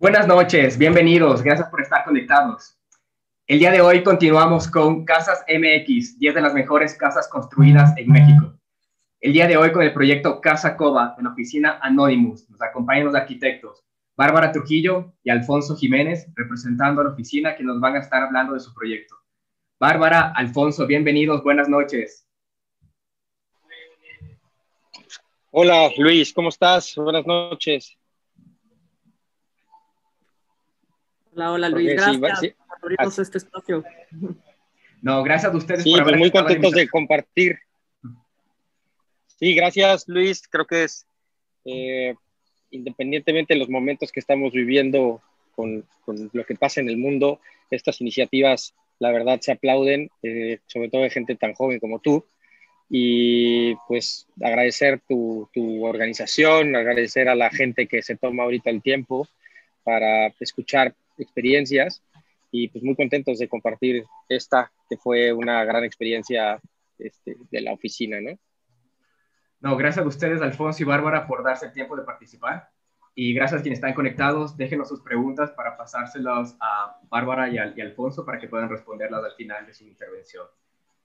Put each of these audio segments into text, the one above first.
Buenas noches, bienvenidos, gracias por estar conectados. El día de hoy continuamos con Casas MX, 10 de las mejores casas construidas en México. El día de hoy con el proyecto Casa Cova, en la oficina Anonymous. Nos acompañan los arquitectos Bárbara Trujillo y Alfonso Jiménez, representando a la oficina, que nos van a estar hablando de su proyecto. Bárbara, Alfonso, bienvenidos, buenas noches. Hola Luis, ¿cómo estás? Buenas noches. Hola Luis, Okay, gracias sí. por abrirnos este espacio. No, gracias a ustedes Sí, por haber pues muy aceptado la contentos de invitación. compartir. Sí, gracias Luis. Creo que es, independientemente de los momentos que estamos viviendo con lo que pasa en el mundo, estas iniciativas, la verdad, se aplauden, sobre todo de gente tan joven como tú. Y pues agradecer tu organización, agradecer a la gente que se toma ahorita el tiempo para escuchar experiencias y pues muy contentos de compartir esta que fue una gran experiencia de la oficina, ¿no? No, gracias a ustedes, Alfonso y Bárbara, por darse el tiempo de participar. Y gracias a quienes están conectados. Déjenos sus preguntas para pasárselas a Bárbara y Alfonso para que puedan responderlas al final de su intervención.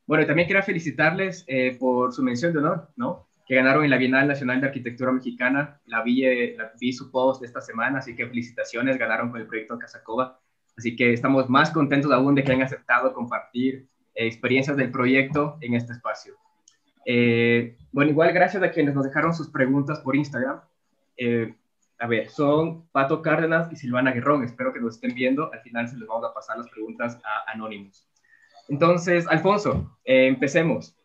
Bueno, y también quiero felicitarles por su mención de honor, ¿no? Que ganaron en la Bienal Nacional de Arquitectura Mexicana. Vi su post de esta semana, así que felicitaciones, ganaron con el proyecto Casacova. Así que estamos más contentos aún de que hayan aceptado compartir experiencias del proyecto en este espacio. Bueno, igual gracias a quienes nos dejaron sus preguntas por Instagram. A ver, son Pato Cárdenas y Silvana Guerrón. Espero que nos estén viendo. Al final se les vamos a pasar las preguntas a Anonymous. Entonces, Alfonso, empecemos.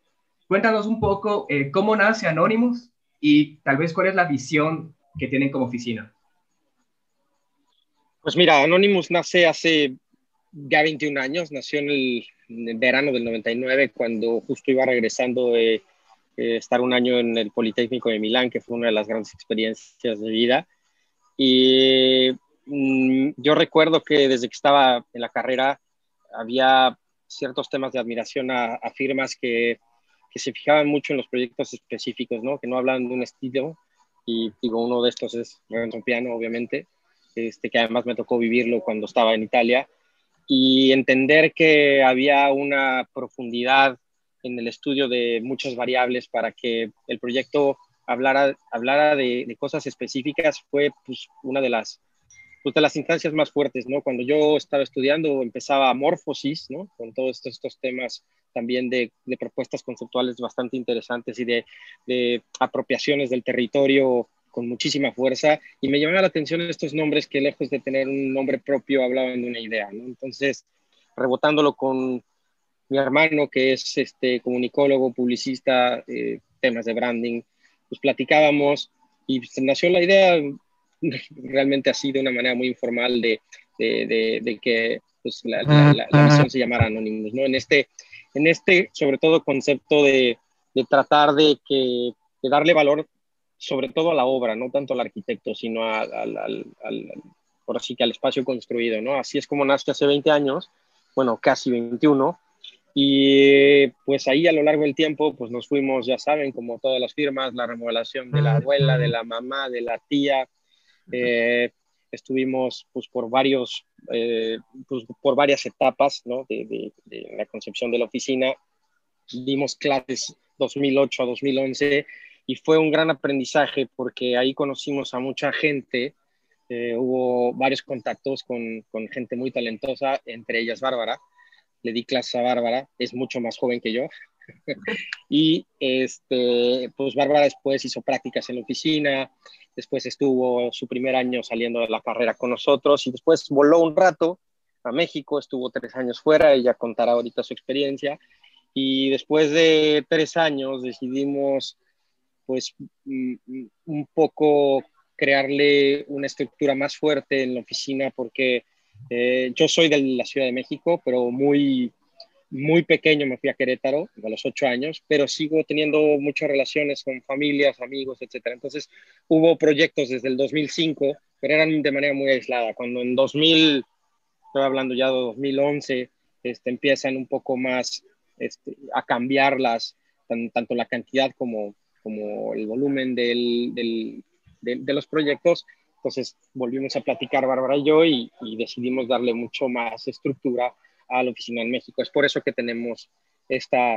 Cuéntanos un poco cómo nace Anonymous y tal vez cuál es la visión que tienen como oficina. Pues mira, Anonymous nace hace ya 21 años, nació en el verano del 99, cuando justo iba regresando de estar un año en el Politécnico de Milán, que fue una de las grandes experiencias de vida. Y yo recuerdo que desde que estaba en la carrera había ciertos temas de admiración a firmas que se fijaban mucho en los proyectos específicos, ¿no? Que no hablaban de un estilo. Y digo, uno de estos es Renzo Piano, obviamente, que además me tocó vivirlo cuando estaba en Italia. Y entender que había una profundidad en el estudio de muchas variables para que el proyecto hablara de cosas específicas fue pues, una de las instancias más fuertes, ¿no? Cuando yo estaba estudiando empezaba Morphosis, ¿no? Con todos estos temas también de propuestas conceptuales bastante interesantes y de apropiaciones del territorio con muchísima fuerza, y me llamaban la atención estos nombres que lejos de tener un nombre propio hablaban de una idea, ¿no? Entonces, rebotándolo con mi hermano, que es comunicólogo, publicista, temas de branding, pues platicábamos y pues, nació la idea realmente así de una manera muy informal de que pues, la visión se llamara Anonymous, ¿no? Sobre todo, concepto de tratar de darle valor sobre todo a la obra, no tanto al arquitecto, sino por así que al espacio construido, ¿no? Así es como nace hace 20 años, bueno, casi 21, y pues ahí a lo largo del tiempo, pues nos fuimos, ya saben, como todas las firmas, la remodelación de la abuela, de la mamá, de la tía. Eh, Estuvimos pues por varias etapas, ¿no? de la concepción de la oficina. Dimos clases 2008 a 2011 y fue un gran aprendizaje porque ahí conocimos a mucha gente. Hubo varios contactos con gente muy talentosa, entre ellas Bárbara. Le di clases a Bárbara, es mucho más joven que yo. Y pues Bárbara después hizo prácticas en la oficina, después estuvo su primer año saliendo de la carrera con nosotros y después voló un rato a México, estuvo 3 años fuera, ella contará ahorita su experiencia, y después de 3 años decidimos pues un poco crearle una estructura más fuerte en la oficina porque yo soy de la Ciudad de México, pero muy pequeño me fui a Querétaro a los 8 años, pero sigo teniendo muchas relaciones con familias, amigos, etcétera. Entonces hubo proyectos desde el 2005, pero eran de manera muy aislada. Cuando en 2000, estoy hablando ya de 2011, empiezan un poco más a cambiar tanto la cantidad como el volumen de los proyectos, Entonces volvimos a platicar Bárbara y yo y decidimos darle mucho más estructura a la oficina en México. Es por eso que tenemos esta,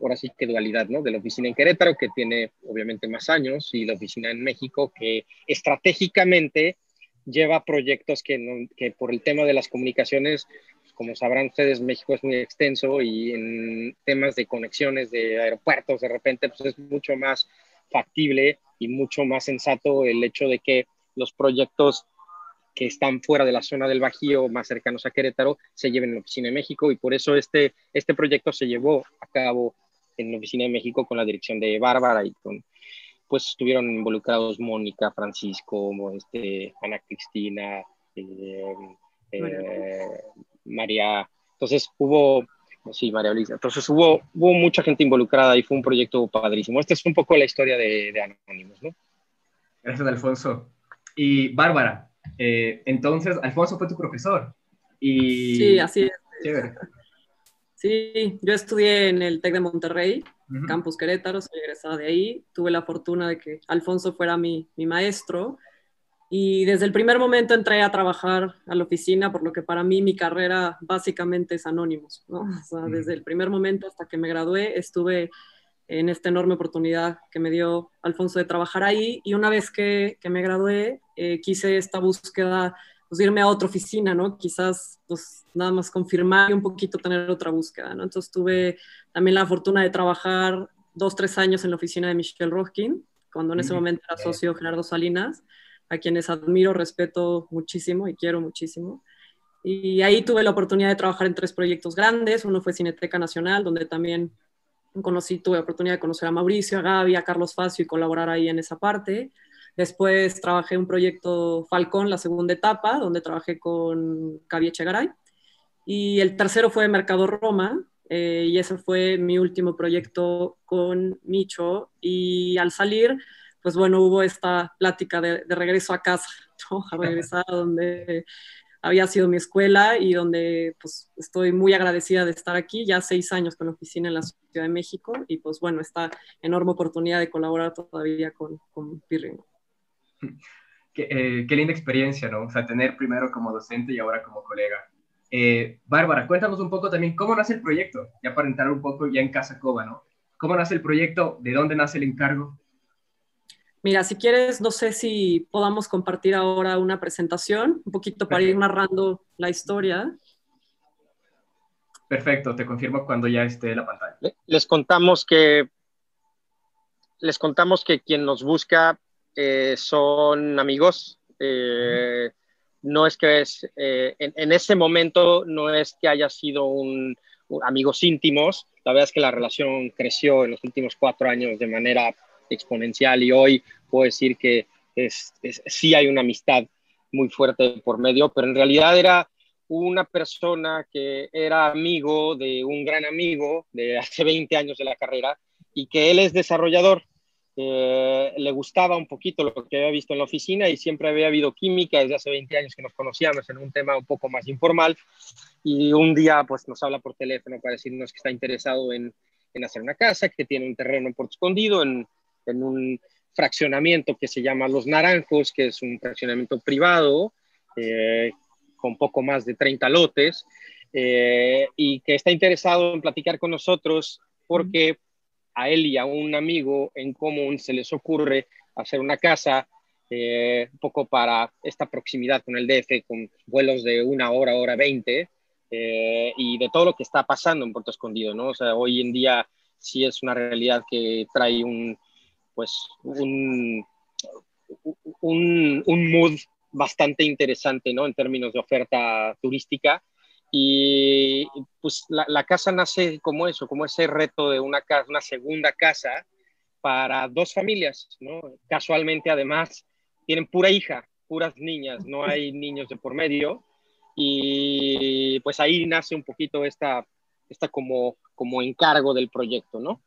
ahora sí que dualidad, ¿no? De la oficina en Querétaro, que tiene obviamente más años, y la oficina en México, que estratégicamente lleva proyectos que por el tema de las comunicaciones, como sabrán ustedes, México es muy extenso y en temas de conexiones de aeropuertos, de repente, pues es mucho más factible y mucho más sensato el hecho de que los proyectos que están fuera de la zona del Bajío, más cercanos a Querétaro, se lleven en la oficina de México, y por eso este proyecto se llevó a cabo en la oficina de México con la dirección de Bárbara, y pues estuvieron involucrados Mónica, Francisco, Ana Cristina, eh, eh, María. Entonces sí, María Luisa. Entonces hubo mucha gente involucrada y fue un proyecto padrísimo. Esta es un poco la historia de Anónimos, ¿no? Gracias, Alfonso. Y Bárbara, entonces, Alfonso fue tu profesor. Sí, Y así es. chévere. Sí, yo estudié en el TEC de Monterrey, Ujú. Campus Querétaro, soy egresada de ahí. Tuve la fortuna de que Alfonso fuera mi maestro y desde el primer momento entré a trabajar a la oficina, por lo que para mí mi carrera básicamente es Anónimos, ¿no? O sea, desde el primer momento hasta que me gradué estuve en esta enorme oportunidad que me dio Alfonso de trabajar ahí, y una vez que me gradué quise esta búsqueda, pues irme a otra oficina, ¿no? Quizás pues nada más confirmar y un poquito tener otra búsqueda, ¿no? Entonces tuve también la fortuna de trabajar 2, 3 años en la oficina de Michelle Roskin, cuando en ese momento era socio Gerardo Salinas, a quienes admiro, respeto muchísimo y quiero muchísimo. Y ahí tuve la oportunidad de trabajar en 3 proyectos grandes. Uno fue Cineteca Nacional, donde también tuve la oportunidad de conocer a Mauricio, a Gaby, a Carlos Facio y colaborar ahí en esa parte. Después trabajé en un proyecto Falcón, la segunda etapa, donde trabajé con Gaby Echegaray. Y el tercero fue Mercado Roma, y ese fue mi último proyecto con Micho. Y al salir, pues bueno, hubo esta plática de regreso a casa, ¿no? A regresar a donde había sido mi escuela y donde pues estoy muy agradecida de estar aquí, ya 6 años con la oficina en la Ciudad de México, y pues bueno, esta enorme oportunidad de colaborar todavía con Pirringo. Qué linda experiencia, ¿no? O sea, tener primero como docente y ahora como colega. Bárbara, cuéntanos un poco también cómo nace el proyecto, ya para entrar un poco ya en Casa Coba, ¿no? ¿Cómo nace el proyecto? ¿De dónde nace el encargo? Mira, si quieres, no sé si podamos compartir ahora una presentación, un poquito para ir Perfecto. narrando la historia. Perfecto, te confirmo cuando ya esté la pantalla. Les contamos que quien nos busca son amigos. No es que en ese momento no es que haya sido amigos íntimos. La verdad es que la relación creció en los últimos 4 años de manera exponencial, y hoy puedo decir que sí hay una amistad muy fuerte por medio, pero en realidad era una persona que era amigo de un gran amigo de hace 20 años de la carrera, y que él es desarrollador. Le gustaba un poquito lo que había visto en la oficina, y siempre había habido química desde hace 20 años que nos conocíamos en un tema un poco más informal, y un día pues nos habla por teléfono para decirnos que está interesado en hacer una casa, que tiene un terreno en Puerto Escondido, en un fraccionamiento que se llama Los Naranjos, que es un fraccionamiento privado con poco más de 30 lotes, y que está interesado en platicar con nosotros porque a él y a un amigo en común se les ocurre hacer una casa un poco para esta proximidad con el DF, con vuelos de 1 hora, hora 20, y de todo lo que está pasando en Puerto Escondido, ¿no? O sea, hoy en día sí es una realidad que trae un mood bastante interesante, ¿no? En términos de oferta turística. Y pues la casa nace como eso, como ese reto de una segunda casa para 2 familias, ¿no? Casualmente, además, tienen pura hija, puras niñas, no hay niños de por medio. Y pues ahí nace un poquito esta como encargo del proyecto, ¿no?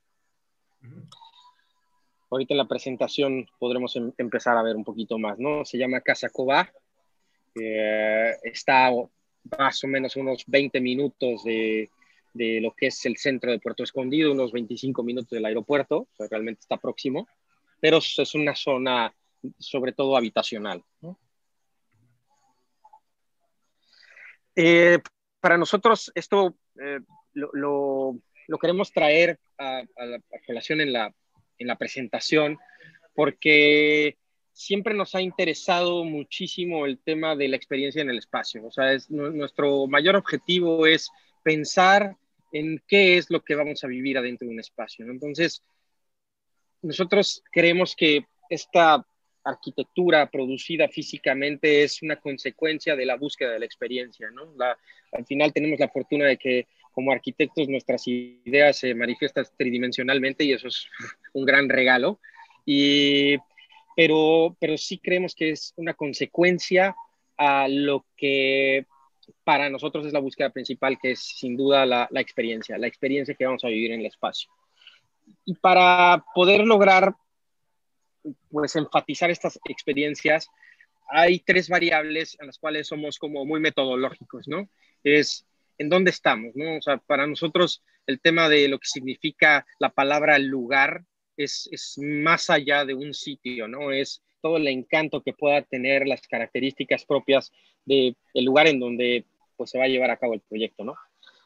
Ahorita en la presentación podremos empezar a ver un poquito más, ¿no? Se llama Casa Cobá. Está más o menos unos 20 minutos de lo que es el centro de Puerto Escondido, unos 25 minutos del aeropuerto, o sea, realmente está próximo, pero es una zona sobre todo habitacional, ¿no? Para nosotros esto lo queremos traer a la relación en la presentación, porque siempre nos ha interesado muchísimo el tema de la experiencia en el espacio. O sea, nuestro mayor objetivo es pensar en qué es lo que vamos a vivir adentro de un espacio, ¿no? Entonces, nosotros creemos que esta arquitectura producida físicamente es una consecuencia de la búsqueda de la experiencia, ¿no? Al final tenemos la fortuna de que como arquitectos nuestras ideas se manifiestan tridimensionalmente y eso es un gran regalo. Pero sí creemos que es una consecuencia a lo que para nosotros es la búsqueda principal, que es sin duda la experiencia que vamos a vivir en el espacio. Y para poder lograr, pues, enfatizar estas experiencias, hay tres variables en las cuales somos como muy metodológicos, ¿no? Es en dónde estamos, ¿no? O sea, para nosotros el tema de lo que significa la palabra lugar es más allá de un sitio, ¿no? Es todo el encanto que pueda tener las características propias del lugar en donde pues, se va a llevar a cabo el proyecto, ¿no?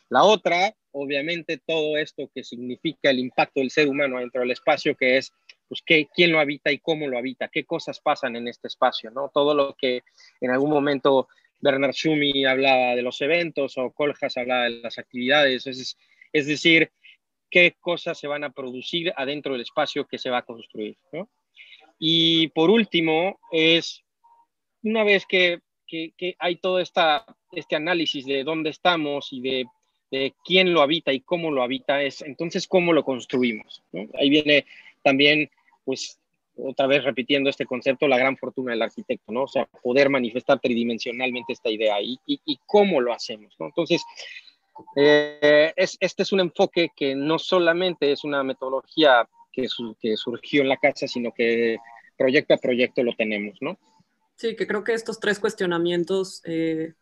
La otra, obviamente, todo esto que significa el impacto del ser humano dentro del espacio, que es pues, quién lo habita y cómo lo habita, qué cosas pasan en este espacio, ¿no? Todo lo que en algún momento Bernard Tschumi hablaba de los eventos o Kohlhaas hablaba de las actividades, es decir, qué cosas se van a producir adentro del espacio que se va a construir, ¿no? Y por último, es una vez que hay todo este análisis de dónde estamos y de quién lo habita y cómo lo habita, es entonces cómo lo construimos, ¿no? Ahí viene también, pues, otra vez repitiendo este concepto, la gran fortuna del arquitecto, ¿no? O sea, poder manifestar tridimensionalmente esta idea y cómo lo hacemos, ¿no? Entonces, este es un enfoque que no solamente es una metodología que surgió en la casa, sino que proyecto a proyecto lo tenemos, ¿no? Sí, que creo que estos tres cuestionamientos,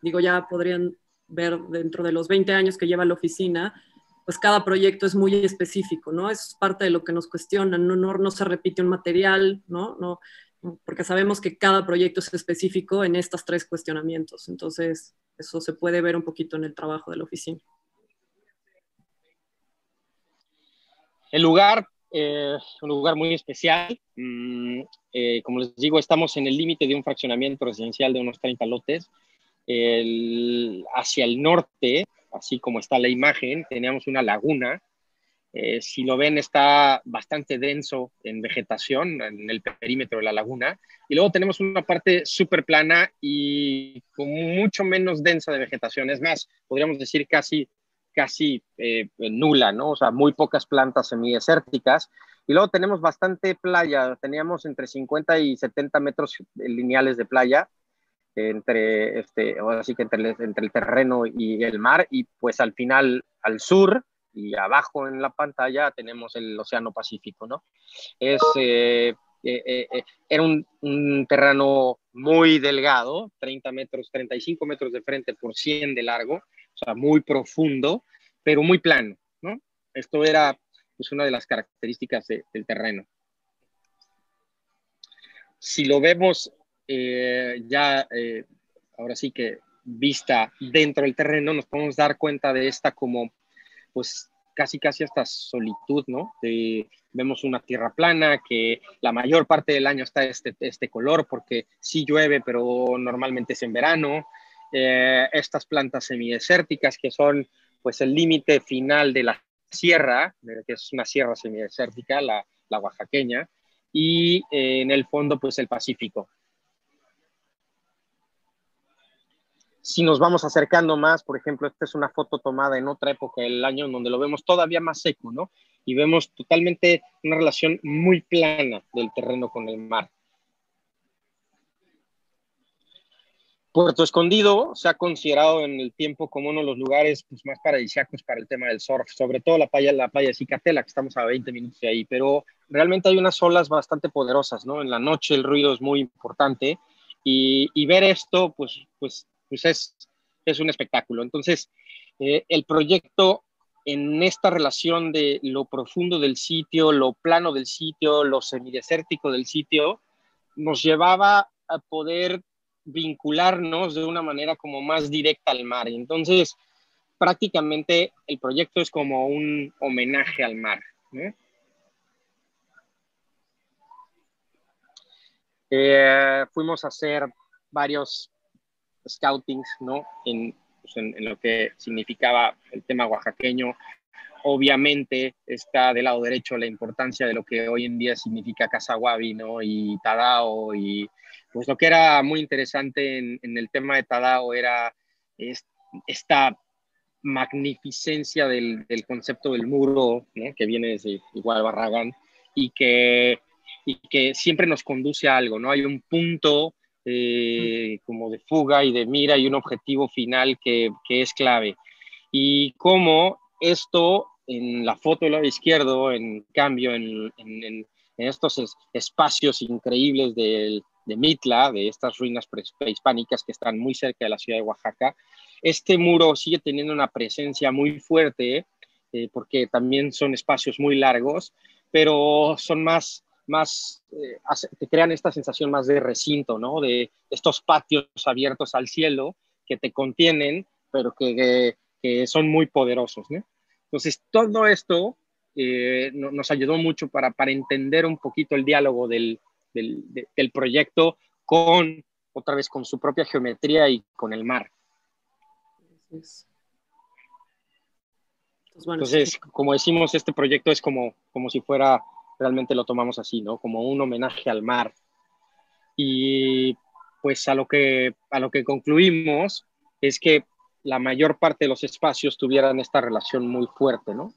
digo, ya podrían ver dentro de los 20 años que lleva la oficina, pues cada proyecto es muy específico, ¿no? Es parte de lo que nos cuestionan, no se repite un material, ¿no? No, porque sabemos que cada proyecto es específico en estos tres cuestionamientos. Entonces, eso se puede ver un poquito en el trabajo de la oficina. El lugar, un lugar muy especial. Como les digo, estamos en el límite de un fraccionamiento residencial de unos 30 lotes. Hacia el norte, así como está la imagen, teníamos una laguna. Si lo ven, está bastante denso en vegetación, en el perímetro de la laguna. Y luego tenemos una parte súper plana y con mucho menos densa de vegetación. Es más, podríamos decir casi nula, ¿no? O sea, muy pocas plantas semidesérticas. Y luego tenemos bastante playa. Teníamos entre 50 y 70 metros lineales de playa así que entre el terreno y el mar. Y pues al final, al sur y abajo en la pantalla tenemos el Océano Pacífico, ¿no? Era un terreno muy delgado, 35 metros de frente por 100 de largo, o sea, muy profundo, pero muy plano, ¿no? Esto era pues, una de las características del terreno. Si lo vemos ahora sí que vista dentro del terreno, nos podemos dar cuenta de esta como, pues, casi hasta solitud, ¿no? Vemos una tierra plana que la mayor parte del año está este color porque sí llueve, pero normalmente es en verano. Estas plantas semidesérticas que son, pues, el límite final de la sierra, que es una sierra semidesértica, la oaxaqueña, y en el fondo, pues, el Pacífico. Si nos vamos acercando más, por ejemplo, esta es una foto tomada en otra época del año, donde lo vemos todavía más seco, ¿no? Y vemos totalmente una relación muy plana del terreno con el mar. Puerto Escondido se ha considerado en el tiempo como uno de los lugares pues, más paradisíacos para el tema del surf, sobre todo la playa de Cicatela, que estamos a 20 minutos de ahí, pero realmente hay unas olas bastante poderosas, ¿no? En la noche el ruido es muy importante y ver esto, pues es un espectáculo. Entonces, el proyecto en esta relación de lo profundo del sitio, lo plano del sitio, lo semidesértico del sitio, nos llevaba a poder vincularnos de una manera como más directa al mar. Y entonces, prácticamente el proyecto es como un homenaje al mar, ¿no? Fuimos a hacer varios scoutings, ¿no? Pues en lo que significaba el tema oaxaqueño. Obviamente está del lado derecho la importancia de lo que hoy en día significa Casaguavi, ¿no? Y Tadao, y pues lo que era muy interesante en el tema de Tadao era esta magnificencia del concepto del muro, ¿no? Que viene desde igual Barragán, y que, y que siempre nos conduce a algo, ¿no? Hay un punto como de fuga y de mira y un objetivo final que es clave. Y cómo esto en la foto del lado izquierdo, en cambio, en estos espacios increíbles de Mitla, de estas ruinas prehispánicas que están muy cerca de la ciudad de Oaxaca, este muro sigue teniendo una presencia muy fuerte, porque también son espacios muy largos, pero son te crean esta sensación más de recinto, ¿no? De estos patios abiertos al cielo que te contienen, pero que son muy poderosos, ¿no? Entonces, todo esto nos ayudó mucho para entender un poquito el diálogo del proyecto otra vez, con su propia geometría y con el mar. Entonces, bueno, Entonces, como decimos, este proyecto es como si fuera, realmente lo tomamos así, ¿no? Como un homenaje al mar. Y pues a lo que concluimos es que la mayor parte de los espacios tuvieran esta relación muy fuerte, ¿no?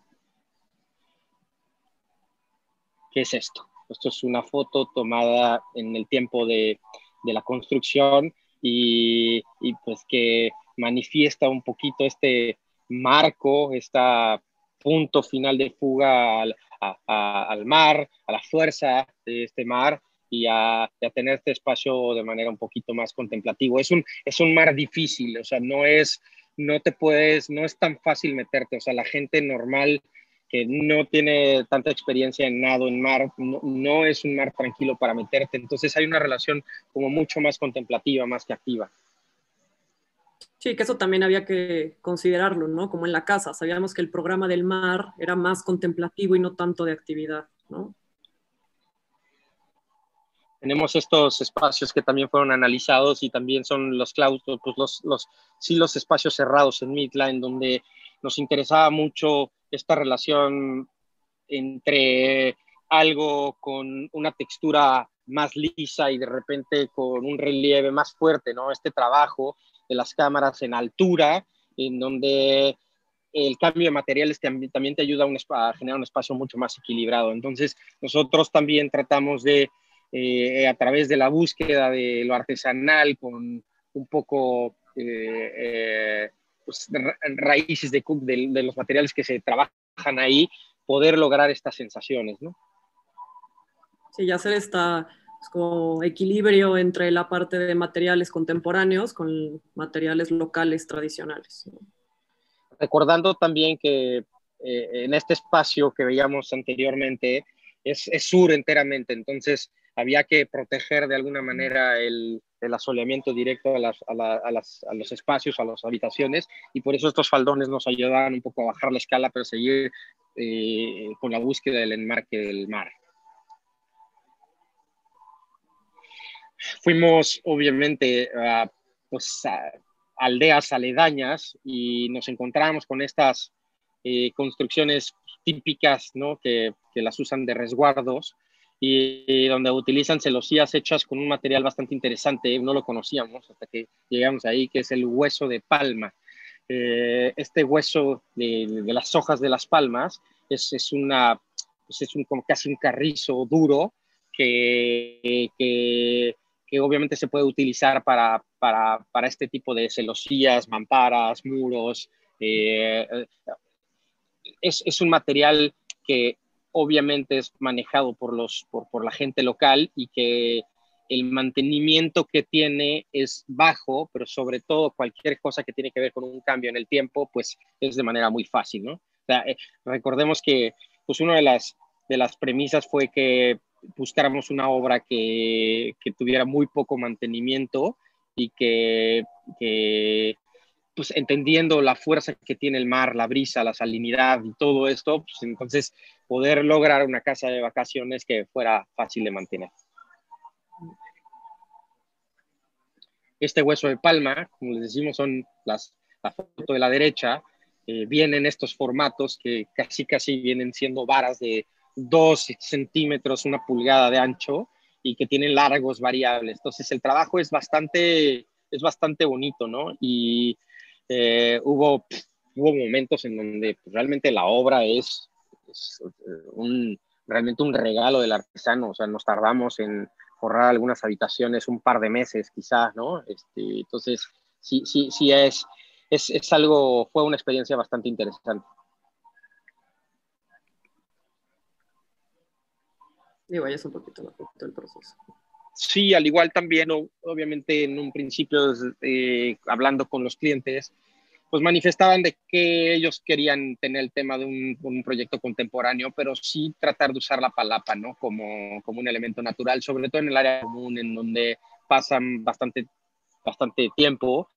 ¿Qué es esto? Esto es una foto tomada en el tiempo de la construcción y pues que manifiesta un poquito este marco, este punto final de fuga al mar, a la fuerza de este mar y a tener este espacio de manera un poquito más contemplativo. Es un mar difícil, o sea, no es tan fácil meterte, o sea, la gente normal que no tiene tanta experiencia en nado en mar, no es un mar tranquilo para meterte, entonces hay una relación como mucho más contemplativa, más que activa. sí, que eso también había que considerarlo, ¿no? Como en la casa, sabíamos que el programa del mar era más contemplativo y no tanto de actividad, ¿no? Tenemos estos espacios que también fueron analizados y también son los claustros, pues los espacios cerrados en Mitla, en donde nos interesaba mucho esta relación entre algo con una textura más lisa y de repente con un relieve más fuerte, ¿no? Este trabajo de las cámaras en altura, en donde el cambio de materiales también te ayuda a generar un espacio mucho más equilibrado. Entonces, nosotros también tratamos de, a través de la búsqueda de lo artesanal, con un poco pues, raíces de los materiales que se trabajan ahí, poder lograr estas sensaciones, ¿no? Sí, y hacer esta pues, como equilibrio entre la parte de materiales contemporáneos con materiales locales tradicionales, ¿no? Recordando también que en este espacio que veíamos anteriormente es sur enteramente, entonces había que proteger de alguna manera el asoleamiento directo a los espacios, a las habitaciones, y por eso estos faldones nos ayudaban un poco a bajar la escala, pero seguir con la búsqueda del enmarque del mar. Fuimos obviamente pues, a aldeas aledañas y nos encontramos con estas construcciones típicas, ¿no? que las usan de resguardos y donde utilizan celosías hechas con un material bastante interesante, no lo conocíamos hasta que llegamos ahí, que es el hueso de palma. Este hueso de las hojas de las palmas pues como casi un carrizo duro que obviamente se puede utilizar para este tipo de celosías, mamparas, muros. Es un material que obviamente es manejado por la gente local y que el mantenimiento que tiene es bajo, pero sobre todo cualquier cosa que tiene que ver con un cambio en el tiempo, pues es de manera muy fácil, ¿no? O sea, recordemos que pues una de las premisas fue que buscáramos una obra que tuviera muy poco mantenimiento y que pues entendiendo la fuerza que tiene el mar, la brisa, la salinidad y todo esto, pues entonces poder lograr una casa de vacaciones que fuera fácil de mantener. Este hueso de palma, como les decimos, son la foto de la derecha, vienen estos formatos que casi vienen siendo varas de 2 centímetros, 1 pulgada de ancho y que tienen largos variables. Entonces el trabajo es bastante bonito, ¿no? Y hubo momentos en donde pues, realmente la obra es realmente un regalo del artesano. O sea, nos tardamos en forrar algunas habitaciones un par de meses quizás, ¿no? Entonces, sí es algo, fue una experiencia bastante interesante. Digo, ya es un poquito el proceso. Sí, al igual también, obviamente en un principio, hablando con los clientes, pues manifestaban de que ellos querían tener el tema de un proyecto contemporáneo, pero sí tratar de usar la palapa, ¿no? Como un elemento natural, sobre todo en el área común, en donde pasan bastante tiempo.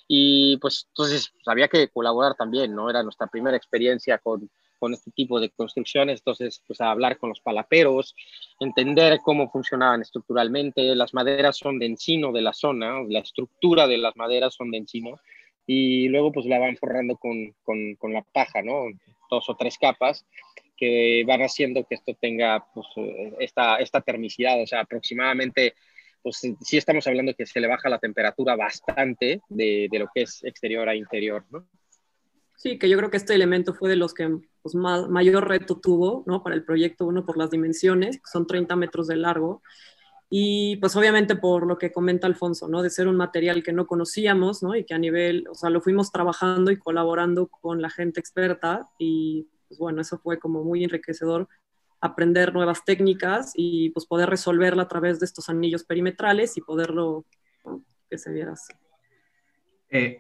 Y pues entonces pues, había que colaborar también, ¿no? Era nuestra primera experiencia con este tipo de construcciones, entonces pues a hablar con los palaperos, entender cómo funcionaban estructuralmente. Las maderas son de encino de la zona, la estructura de las maderas son de encino, y luego pues la van forrando con la paja, ¿no? 2 o 3 capas que van haciendo que esto tenga pues esta termicidad. O sea, aproximadamente pues sí estamos hablando que se le baja la temperatura bastante de lo que es exterior a interior, ¿no? Sí, que yo creo que este elemento fue de los que pues, mayor reto tuvo, ¿no? Para el proyecto, uno por las dimensiones, que son 30 metros de largo, y pues obviamente por lo que comenta Alfonso, ¿no? De ser un material que no conocíamos, ¿no? Y que a nivel, o sea, lo fuimos trabajando y colaborando con la gente experta, y pues bueno, eso fue como muy enriquecedor, aprender nuevas técnicas y pues poder resolverla a través de estos anillos perimetrales y poderlo, ¿no? Que se viera así.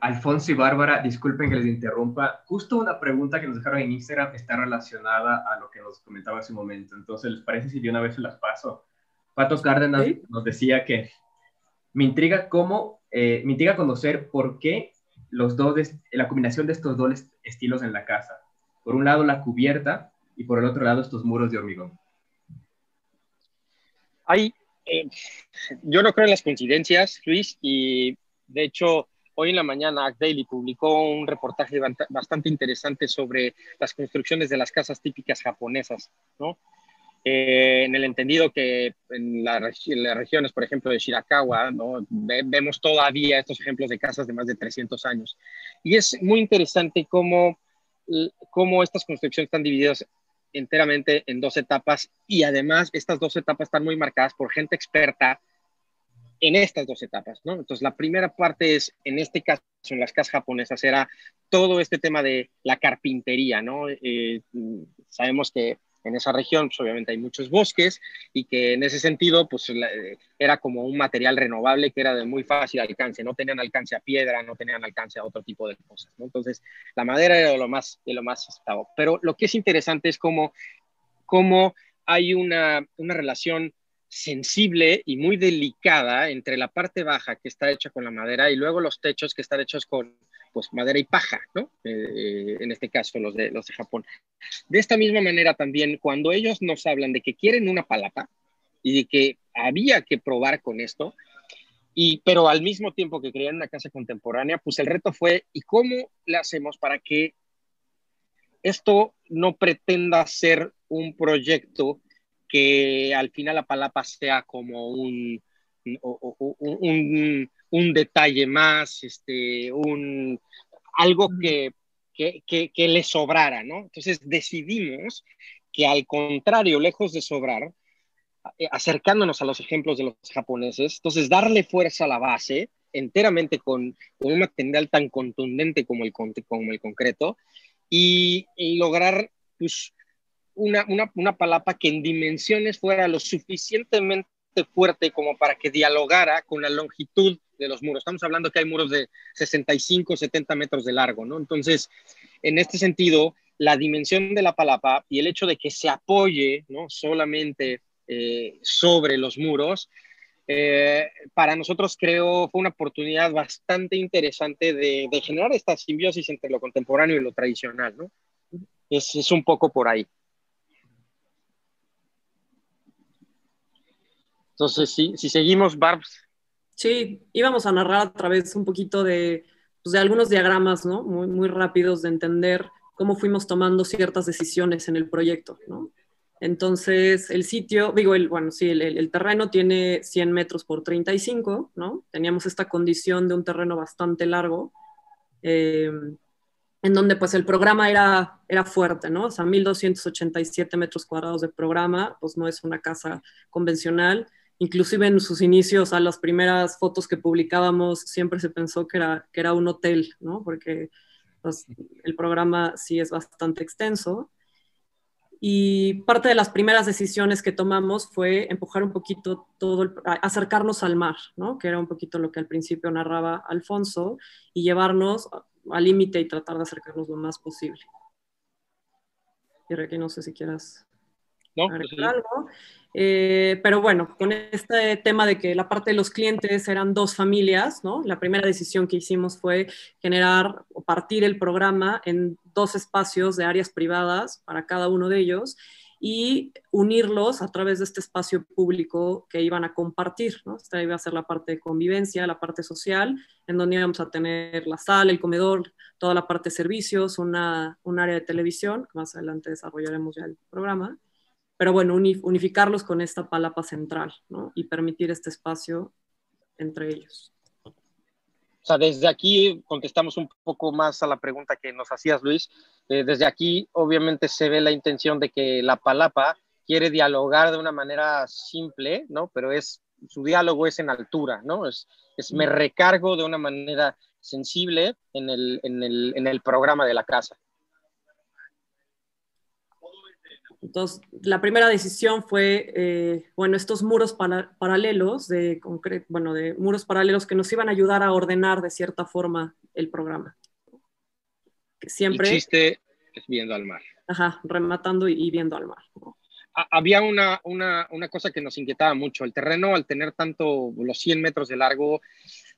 Alfonso y Bárbara, disculpen que les interrumpa. Justo una pregunta que nos dejaron en Instagram está relacionada a lo que nos comentaba hace un momento. Entonces, ¿les parece si de una vez se las paso? Pato Cárdenas ¿Sí? nos decía que me intriga conocer por qué la combinación de estos dos estilos en la casa. Por un lado la cubierta y por el otro lado estos muros de hormigón. Yo no creo en las coincidencias, Luis, y de hecho hoy en la mañana Act Daily publicó un reportaje bastante interesante sobre las construcciones de las casas típicas japonesas, ¿no? En el entendido que en las regiones, por ejemplo, de Shirakawa, ¿no? Vemos todavía estos ejemplos de casas de más de 300 años. Y es muy interesante cómo estas construcciones están divididas enteramente en 2 etapas, y además estas 2 etapas están muy marcadas por gente experta en estas 2 etapas, ¿no? Entonces, la primera parte es, en este caso, en las casas japonesas, era todo este tema de la carpintería, ¿no? Sabemos que en esa región, pues, obviamente hay muchos bosques, y que en ese sentido, pues, era como un material renovable que era de muy fácil alcance. No tenían alcance a piedra, no tenían alcance a otro tipo de cosas, ¿no? Entonces, la madera era de lo más estable. Pero lo que es interesante es cómo hay una relación sensible y muy delicada entre la parte baja, que está hecha con la madera, y luego los techos, que están hechos con pues madera y paja, ¿no? En este caso los de Japón. De esta misma manera también, cuando ellos nos hablan de que quieren una palapa y de que había que probar con esto, pero al mismo tiempo que querían una casa contemporánea, pues el reto fue, ¿y cómo le hacemos para que esto no pretenda ser un proyecto que al final la palapa sea como un detalle más, algo que le sobrara, ¿no? Entonces decidimos que, al contrario, lejos de sobrar, acercándonos a los ejemplos de los japoneses, entonces darle fuerza a la base enteramente con un material tan contundente como el concreto, y lograr pues, una palapa que en dimensiones fuera lo suficientemente fuerte como para que dialogara con la longitud de los muros. Estamos hablando que hay muros de 65, 70 metros de largo, ¿no? Entonces, en este sentido, la dimensión de la palapa y el hecho de que se apoye, ¿no? Solamente sobre los muros. Para nosotros creo fue una oportunidad bastante interesante de generar esta simbiosis entre lo contemporáneo y lo tradicional, ¿no? Es un poco por ahí. Entonces, si seguimos, Barbs. Sí, íbamos a narrar a través un poquito de, pues, de algunos diagramas, ¿no? Muy, muy rápidos de entender cómo fuimos tomando ciertas decisiones en el proyecto, ¿no? Entonces, el sitio, digo, bueno, sí, el terreno tiene 100 metros por 35, ¿no? Teníamos esta condición de un terreno bastante largo, en donde pues el programa era fuerte, ¿no? O sea, 1,287 metros cuadrados de programa, pues no es una casa convencional. Inclusive en sus inicios, a las primeras fotos que publicábamos, siempre se pensó que era un hotel, ¿no? Porque pues, el programa sí es bastante extenso. Y parte de las primeras decisiones que tomamos fue empujar un poquito acercarnos al mar, ¿no? Que era un poquito lo que al principio narraba Alfonso, y llevarnos al límite y tratar de acercarnos lo más posible. Y Ricky, no sé si quieras No, agregar sí. algo. Pero bueno, con este tema de que la parte de los clientes eran dos familias, ¿no? La primera decisión que hicimos fue generar o partir el programa en dos espacios de áreas privadas para cada uno de ellos y unirlos a través de este espacio público que iban a compartir, ¿no? Esta iba a ser la parte de convivencia, la parte social, en donde íbamos a tener la sala, el comedor, toda la parte de servicios, un área de televisión, que más adelante desarrollaremos ya el programa, pero bueno, unificarlos con esta palapa central, ¿no? Y permitir este espacio entre ellos. O sea, desde aquí contestamos un poco más a la pregunta que nos hacías, Luis. Desde aquí, obviamente, se ve la intención de que la palapa quiere dialogar de una manera simple, ¿no? Pero su diálogo es en altura, ¿no? Me recargo de una manera sensible en el programa de la casa. Entonces, la primera decisión fue, bueno, estos muros paralelos de muros paralelos que nos iban a ayudar a ordenar de cierta forma el programa. Que siempre... El chiste es viendo al mar. Ajá, rematando y viendo al mar, ¿no? Había una cosa que nos inquietaba mucho. El terreno, al tener los 100 metros de largo,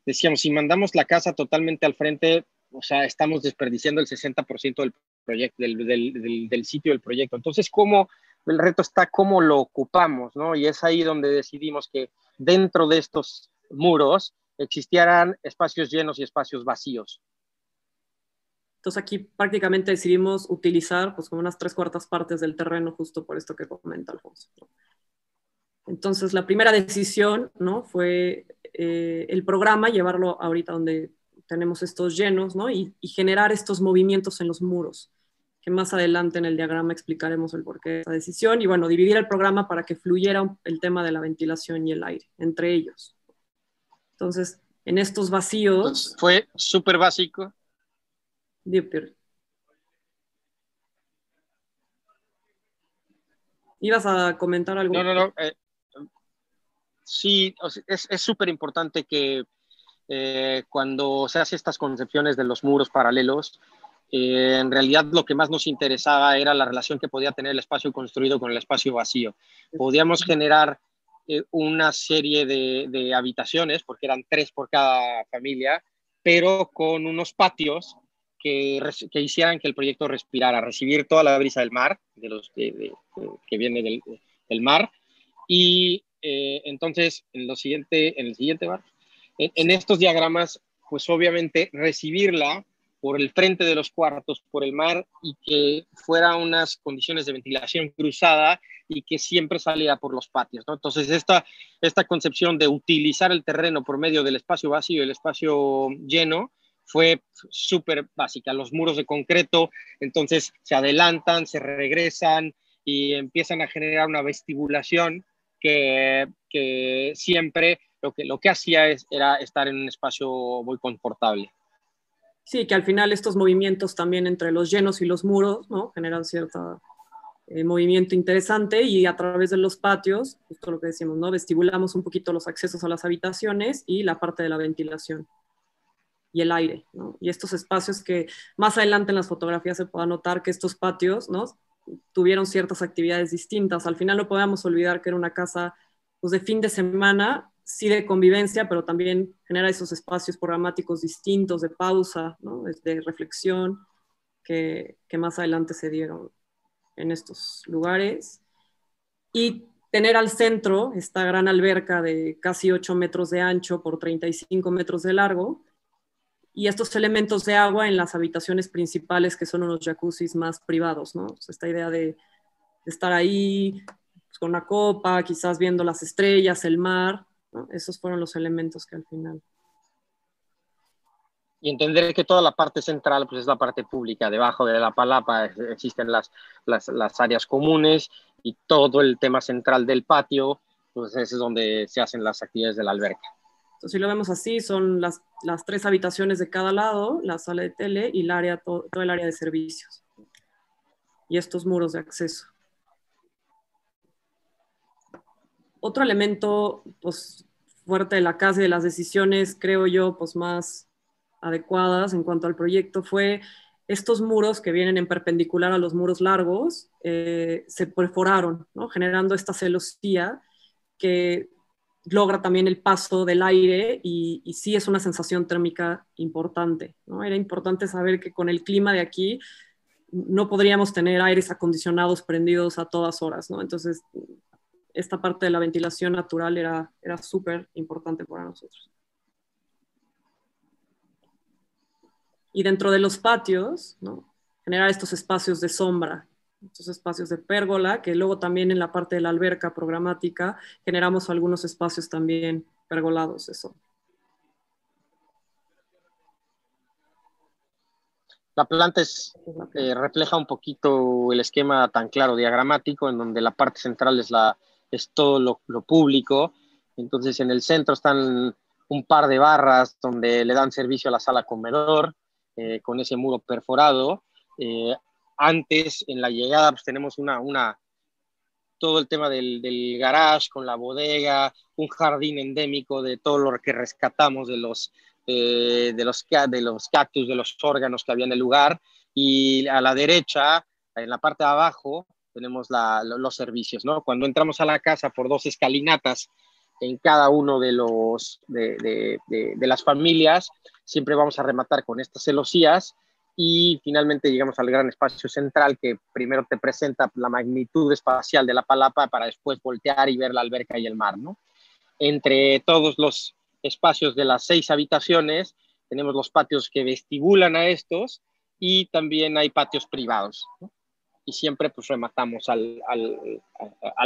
decíamos, si mandamos la casa totalmente al frente, o sea, estamos desperdiciando el 60% del proyecto, del sitio del proyecto. Entonces, el reto está cómo lo ocupamos, ¿no? Y es ahí donde decidimos que dentro de estos muros existieran espacios llenos y espacios vacíos. Entonces aquí prácticamente decidimos utilizar pues como unas 3/4 partes del terreno justo por esto que comenta Alfonso, ¿no? Entonces la primera decisión, ¿no? Fue el programa, llevarlo ahorita donde tenemos estos llenos, ¿no? Y generar estos movimientos en los muros, que más adelante en el diagrama explicaremos el porqué de esa decisión, y bueno, dividir el programa para que fluyera el tema de la ventilación y el aire entre ellos. Entonces, en estos vacíos... Entonces, fue súper básico. ¿Ibas a comentar algo? No. Sí, es súper importante que cuando se hace estas concepciones de los muros paralelos, en realidad lo que más nos interesaba era la relación que podía tener el espacio construido con el espacio vacío. Podíamos generar una serie de habitaciones, porque eran 3 por cada familia, pero con unos patios que hicieran que el proyecto respirara, recibir toda la brisa del mar, que viene del mar, y entonces en el siguiente bar, en estos diagramas, pues obviamente recibirla por el frente de los cuartos, por el mar, y que fuera unas condiciones de ventilación cruzada y que siempre saliera por los patios, ¿no? Entonces esta concepción de utilizar el terreno por medio del espacio vacío y el espacio lleno fue súper básica. Los muros de concreto, entonces se adelantan, se regresan y empiezan a generar una vestibulación que siempre lo que hacía era estar en un espacio muy confortable. Sí, que al final estos movimientos también entre los llenos y los muros, ¿no? Generan cierto movimiento interesante, y a través de los patios, justo lo que decimos, ¿no? Vestibulamos un poquito los accesos a las habitaciones y la parte de la ventilación y el aire, ¿no? Y estos espacios que más adelante en las fotografías se pueda notar que estos patios, ¿no? tuvieron ciertas actividades distintas. Al final no podemos olvidar que era una casa pues, de fin de semana, sí de convivencia, pero también genera esos espacios programáticos distintos de pausa, ¿no? De reflexión, que más adelante se dieron en estos lugares. Y tener al centro esta gran alberca de casi 8 metros de ancho por 35 metros de largo, y estos elementos de agua en las habitaciones principales, que son unos jacuzzis más privados, ¿no? Pues esta idea de estar ahí pues, con una copa, quizás viendo las estrellas, el mar, ¿no? Esos fueron los elementos que al final... Y entender que toda la parte central pues, es la parte pública. Debajo de la palapa existen las áreas comunes y todo el tema central del patio, pues es donde se hacen las actividades de la alberca. Entonces, si lo vemos así, son las 3 habitaciones de cada lado, la sala de tele y el área, todo el área de servicios. Y estos muros de acceso. Otro elemento pues, fuerte de la casa y de las decisiones, creo yo, pues más adecuadas en cuanto al proyecto fue estos muros que vienen en perpendicular a los muros largos, se perforaron, ¿no? Generando esta celosía que logra también el paso del aire y sí es una sensación térmica importante, ¿no? Era importante saber que con el clima de aquí no podríamos tener aires acondicionados prendidos a todas horas, ¿no? Entonces, esta parte de la ventilación natural era súper importante para nosotros. Y dentro de los patios, ¿no? Generar estos espacios de sombra, estos espacios de pérgola, que luego también en la parte de la alberca programática generamos algunos espacios también pergolados de sombra. La planta refleja un poquito el esquema tan claro diagramático, en donde la parte central es todo lo público. Entonces en el centro están un par de barras donde le dan servicio a la sala comedor, con ese muro perforado. Antes, en la llegada, pues tenemos todo el tema del garage con la bodega, un jardín endémico de todo lo que rescatamos de los cactus, de los órganos que había en el lugar. Y a la derecha, en la parte de abajo, tenemos los servicios, ¿no? Cuando entramos a la casa por 2 escalinatas en cada uno de las familias, siempre vamos a rematar con estas celosías y finalmente llegamos al gran espacio central que primero te presenta la magnitud espacial de la palapa para después voltear y ver la alberca y el mar, ¿no? Entre todos los espacios de las 6 habitaciones tenemos los patios que vestibulan a estos y también hay patios privados, ¿no? Y siempre pues rematamos al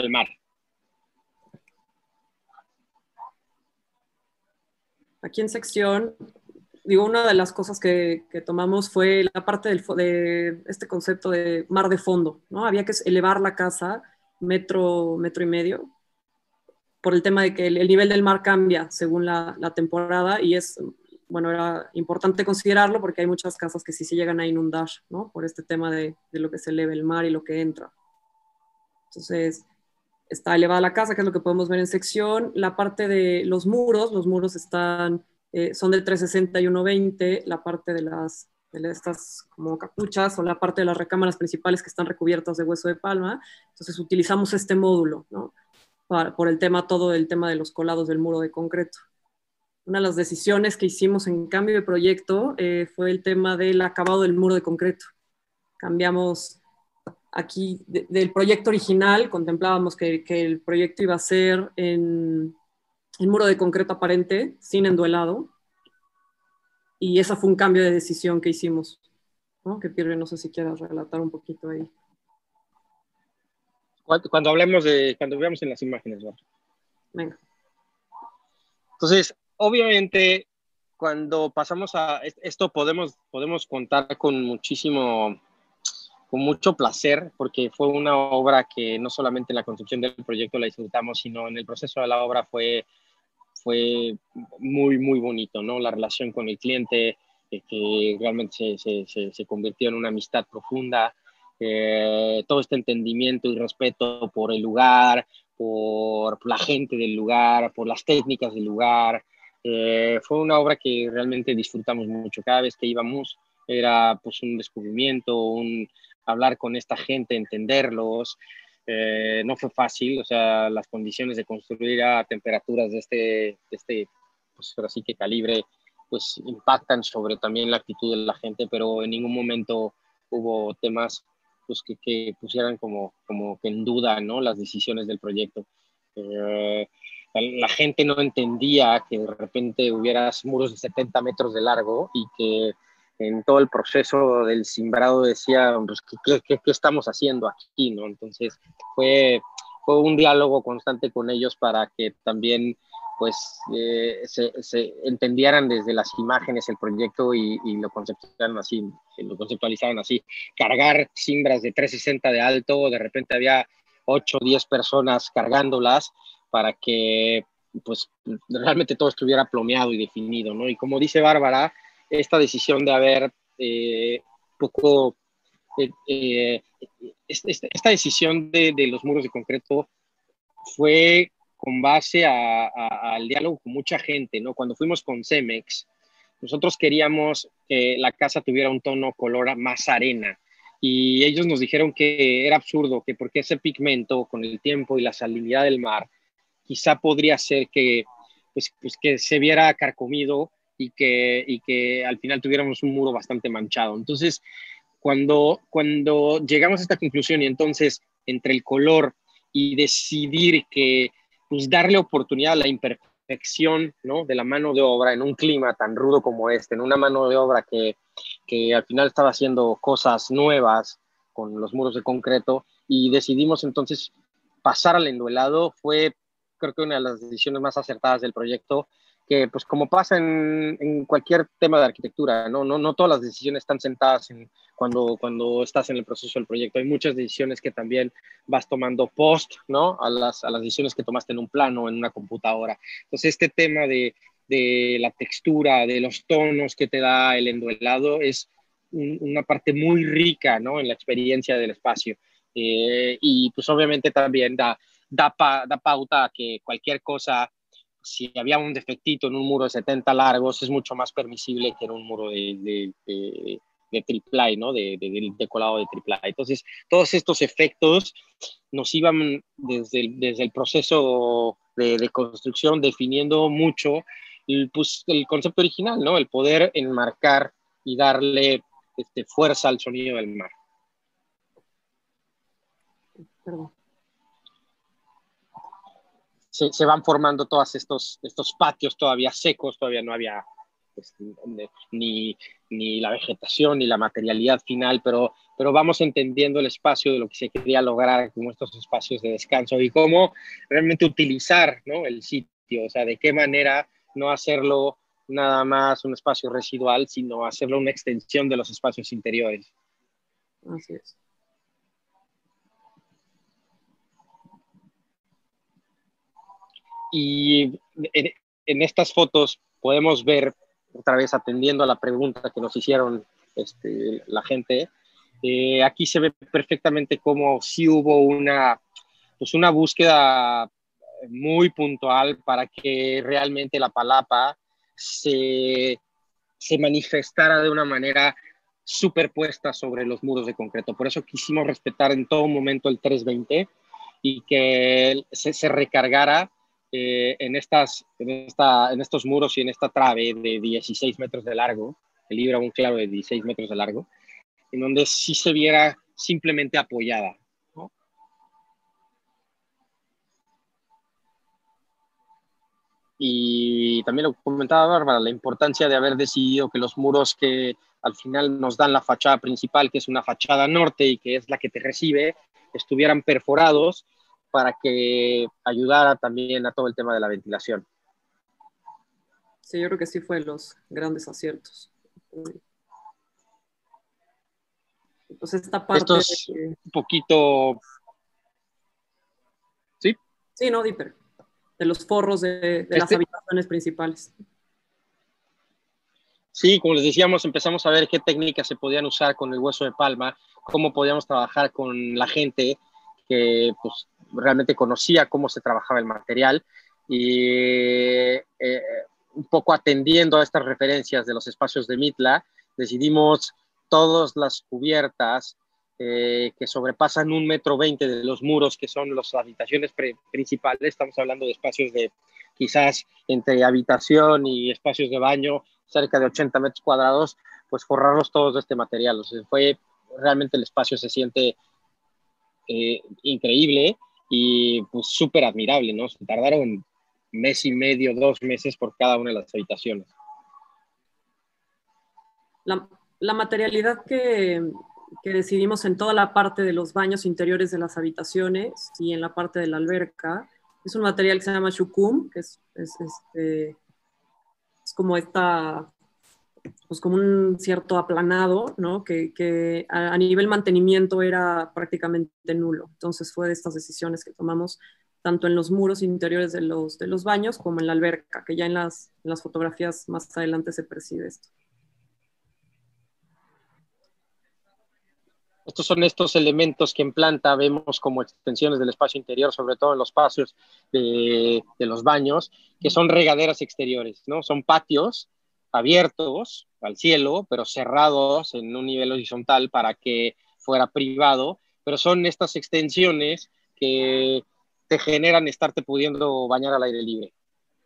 mar. Aquí en sección, digo, una de las cosas que tomamos fue la parte de este concepto de mar de fondo, ¿no? Había que elevar la casa metro y medio, por el tema de que el nivel del mar cambia según la temporada y bueno, era importante considerarlo porque hay muchas casas que sí se llegan a inundar, ¿no? Por este tema de lo que se eleva el mar y lo que entra. Entonces, está elevada la casa, que es lo que podemos ver en sección. La parte de los muros están, son de 360 y 120, la parte de estas como capuchas o la parte de las recámaras principales que están recubiertas de hueso de palma. Entonces utilizamos este módulo, ¿no? Por todo el tema de los colados del muro de concreto. Una de las decisiones que hicimos en cambio de proyecto fue el tema del acabado del muro de concreto. Cambiamos aquí del proyecto original, contemplábamos que el proyecto iba a ser en muro de concreto aparente, sin enduelado, y ese fue un cambio de decisión que hicimos, ¿no? Que Pirre, no sé si quieras relatar un poquito ahí. Cuando veamos en las imágenes, ¿no? Venga. Entonces, obviamente, cuando pasamos a esto, podemos contar con mucho placer, porque fue una obra que no solamente en la construcción del proyecto la disfrutamos, sino en el proceso de la obra fue muy, muy bonito, ¿no? La relación con el cliente, que realmente se convirtió en una amistad profunda, todo este entendimiento y respeto por el lugar, por la gente del lugar, por las técnicas del lugar. Fue una obra que realmente disfrutamos mucho. Cada vez que íbamos era pues un descubrimiento, hablar con esta gente, entenderlos. No fue fácil, o sea, las condiciones de construir a temperaturas de este pues ahora sí que calibre, pues impactan sobre también la actitud de la gente, pero en ningún momento hubo temas pues que pusieran como que en duda, ¿no?, las decisiones del proyecto. La gente no entendía que de repente hubiera muros de 70 metros de largo y que en todo el proceso del simbrado decía, pues, ¿qué estamos haciendo aquí, no? Entonces fue un diálogo constante con ellos para que también pues se entendieran desde las imágenes el proyecto y lo conceptualizaran así. Cargar cimbras de 360 de alto, de repente había 8 o 10 personas cargándolas para que pues realmente todo estuviera plomeado y definido, ¿no? Y como dice Bárbara, esta decisión de haber poco esta decisión de los muros de concreto fue con base al diálogo con mucha gente, ¿no? Cuando fuimos con Cemex, nosotros queríamos que la casa tuviera un tono color más arena y ellos nos dijeron que era absurdo, que porque ese pigmento con el tiempo y la salinidad del mar quizá podría ser que, pues que se viera carcomido y que al final tuviéramos un muro bastante manchado. Entonces, cuando llegamos a esta conclusión y entonces entre el color y decidir que pues darle oportunidad a la imperfección, ¿no?, de la mano de obra en un clima tan rudo como este, en una mano de obra que al final estaba haciendo cosas nuevas con los muros de concreto, y decidimos entonces pasar al enduelado, fue creo que una de las decisiones más acertadas del proyecto, que pues como pasa en cualquier tema de arquitectura, no todas las decisiones están sentadas cuando estás en el proceso del proyecto. Hay muchas decisiones que también vas tomando post, ¿no?, a las decisiones que tomaste en un plano, en una computadora. Entonces este tema de la textura, de los tonos que te da el enduelado es una parte muy rica, ¿no?, en la experiencia del espacio. Y pues obviamente también da pauta a que cualquier cosa, si había un defectito en un muro de 70 largos, es mucho más permisible que en un muro de triple, ¿no?, de decolado de triple. Entonces, todos estos efectos nos iban desde el proceso de construcción definiendo mucho pues, el concepto original, ¿no?, el poder enmarcar y darle fuerza al sonido del mar. Perdón. Se van formando todos estos patios todavía secos, todavía no había pues, ni la vegetación ni la materialidad final, pero vamos entendiendo el espacio de lo que se quería lograr como estos espacios de descanso y cómo realmente utilizar, ¿no?, el sitio, o sea, de qué manera no hacerlo nada más un espacio residual, sino hacerlo una extensión de los espacios interiores. Así es. Y en estas fotos podemos ver, otra vez atendiendo a la pregunta que nos hicieron la gente, aquí se ve perfectamente cómo sí hubo una búsqueda muy puntual para que realmente la palapa se manifestara de una manera superpuesta sobre los muros de concreto. Por eso quisimos respetar en todo momento el 320 y que se recargara en estos muros y en esta trave de 16 metros de largo, que libra un claro de 16 metros de largo, en donde sí se viera simplemente apoyada, ¿no? Y también lo comentaba Bárbara, la importancia de haber decidido que los muros que al final nos dan la fachada principal, que es una fachada norte y que es la que te recibe, estuvieran perforados para que ayudara también a todo el tema de la ventilación. Sí, yo creo que sí fue los grandes aciertos. Pues esta parte... Esto es un poquito... ¿Sí? Sí, no, Dipper. De los forros de las habitaciones principales. Sí, como les decíamos, empezamos a ver qué técnicas se podían usar con el hueso de palma, cómo podíamos trabajar con la gente que pues, realmente conocía cómo se trabajaba el material y un poco atendiendo a estas referencias de los espacios de Mitla, decidimos todas las cubiertas que sobrepasan 1,20 m de los muros, que son las habitaciones principales. Estamos hablando de espacios de quizás entre habitación y espacios de baño, cerca de 80 metros cuadrados, pues forrarlos todos de este material. O sea, realmente el espacio se siente increíble y pues súper admirable, ¿no? Se tardaron 1,5 meses, 2 meses por cada una de las habitaciones. La materialidad que decidimos en toda la parte de los baños interiores de las habitaciones y en la parte de la alberca es un material que se llama shukum, que es como pues como un cierto aplanado, ¿no? Que a nivel mantenimiento era prácticamente nulo. Entonces fue de estas decisiones que tomamos tanto en los muros interiores de los baños como en la alberca, que ya en las fotografías más adelante se percibe esto. Estos son estos elementos que en planta vemos como extensiones del espacio interior, sobre todo en los espacios de los baños, que son regaderas exteriores, ¿no? Son patios abiertos al cielo, pero cerrados en un nivel horizontal para que fuera privado, pero son estas extensiones que te generan estarte pudiendo bañar al aire libre.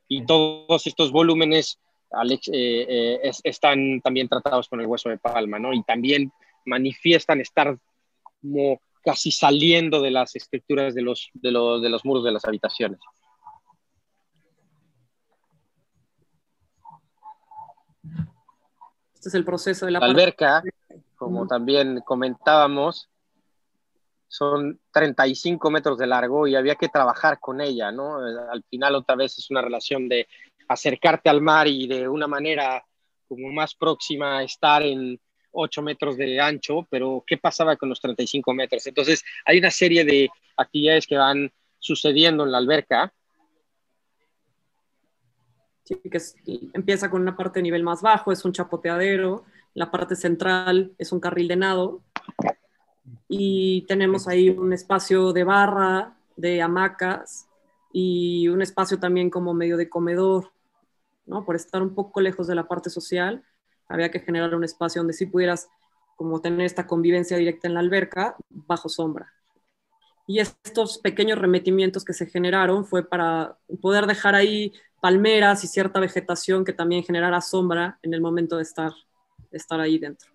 Y todos estos volúmenes están también tratados con el hueso de palma, ¿no? Y también manifiestan estar como casi saliendo de las estructuras de los muros de las habitaciones. Este es el proceso de la alberca, como también comentábamos, son 35 metros de largo y había que trabajar con ella, ¿no? Al final otra vez es una relación de acercarte al mar y de una manera como más próxima a estar en 8 metros de ancho, pero ¿qué pasaba con los 35 metros? Entonces hay una serie de actividades que van sucediendo en la alberca. Sí, que empieza con una parte de nivel más bajo, es un chapoteadero, la parte central es un carril de nado, y tenemos ahí un espacio de barra, de hamacas, y un espacio también como medio de comedor, ¿no? Por estar un poco lejos de la parte social, había que generar un espacio donde sí pudieras como tener esta convivencia directa en la alberca, bajo sombra. Y estos pequeños remetimientos que se generaron fue para poder dejar ahí palmeras y cierta vegetación que también generara sombra en el momento de estar ahí dentro.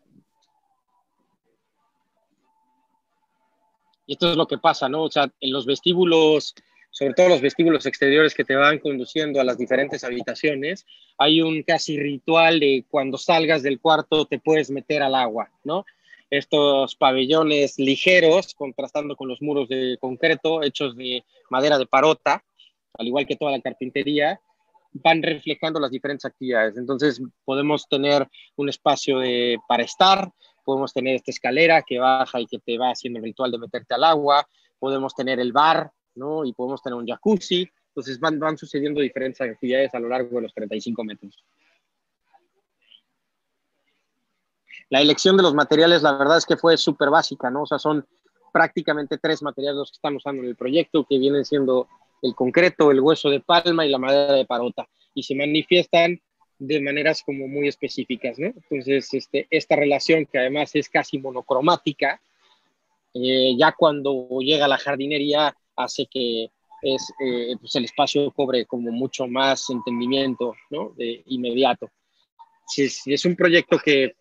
Y esto es lo que pasa, ¿no? O sea, en los vestíbulos, sobre todo los vestíbulos exteriores que te van conduciendo a las diferentes habitaciones, hay un casi ritual de cuando salgas del cuarto te puedes meter al agua, ¿no? Estos pabellones ligeros, contrastando con los muros de concreto hechos de madera de parota, al igual que toda la carpintería, van reflejando las diferentes actividades. Entonces podemos tener un espacio para estar, podemos tener esta escalera que baja y que te va haciendo el ritual de meterte al agua, podemos tener el bar, ¿no? Y podemos tener un jacuzzi. Entonces van sucediendo diferentes actividades a lo largo de los 35 metros. La elección de los materiales, la verdad es que fue súper básica, ¿no? O sea, son prácticamente 3 materiales los que están usando en el proyecto, que vienen siendo el concreto, el hueso de palma y la madera de parota, y se manifiestan de maneras como muy específicas, ¿no? Entonces, esta relación, que además es casi monocromática, ya cuando llega la jardinería, hace que pues el espacio cobre como mucho más entendimiento, ¿no? Inmediato. Es un proyecto que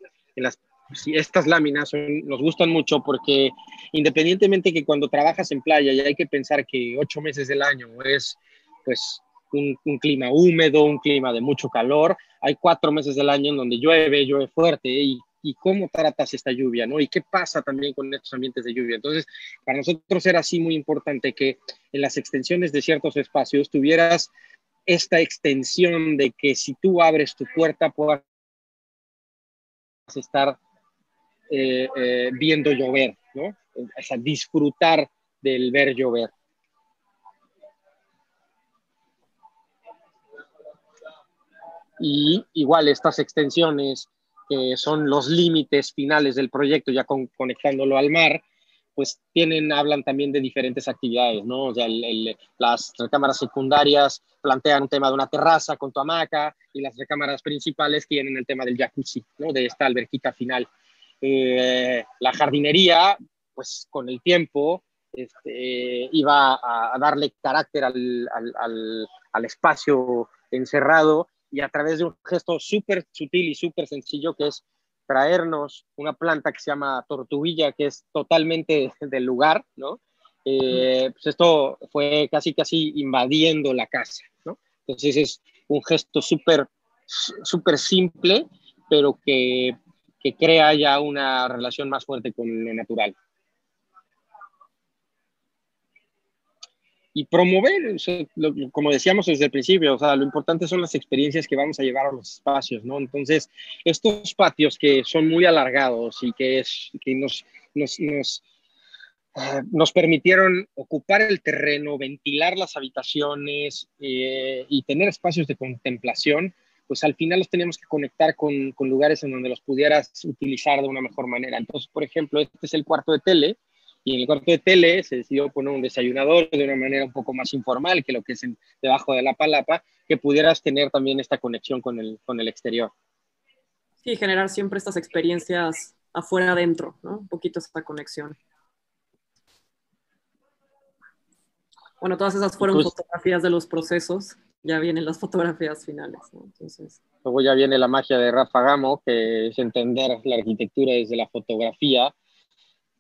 estas láminas nos gustan mucho porque independientemente que cuando trabajas en playa y hay que pensar que 8 meses del año es pues un clima húmedo, un clima de mucho calor, hay 4 meses del año en donde llueve fuerte y cómo tratas esta lluvia, ¿no? Y qué pasa también con estos ambientes de lluvia. Entonces, para nosotros era así muy importante que en las extensiones de ciertos espacios tuvieras esta extensión de que si tú abres tu puerta puedas estar viendo llover, ¿no? O sea, disfrutar del ver llover. Y igual estas extensiones, que son los límites finales del proyecto, ya conectándolo al mar, pues hablan también de diferentes actividades, ¿no? O sea, las recámaras secundarias plantean un tema de una terraza con tu hamaca y las recámaras principales tienen el tema del jacuzzi, ¿no? De esta alberquita final. La jardinería pues con el tiempo iba a darle carácter al espacio encerrado, y a través de un gesto súper sutil y súper sencillo, que es traernos una planta que se llama tortuguilla, que es totalmente del lugar, ¿no? Pues esto fue casi invadiendo la casa, ¿no? Entonces es un gesto súper simple, pero que crea ya una relación más fuerte con lo natural. Y promover, o sea, como decíamos desde el principio, o sea, lo importante son las experiencias que vamos a llevar a los espacios, ¿no? Entonces, estos patios que son muy alargados y que nos permitieron ocupar el terreno, ventilar las habitaciones y tener espacios de contemplación, pues al final los teníamos que conectar con lugares en donde los pudieras utilizar de una mejor manera. Entonces, por ejemplo, este es el cuarto de tele, y en el cuarto de tele se decidió poner un desayunador de una manera un poco más informal que lo que es debajo de la palapa, que pudieras tener también esta conexión con el exterior. Sí, generar siempre estas experiencias afuera adentro, ¿no? Un poquito esta conexión. Bueno, todas esas fueron Pues, fotografías de los procesos, ya vienen las fotografías finales, ¿no? Entonces, luego ya viene la magia de Rafa Gamo, que es entender la arquitectura desde la fotografía.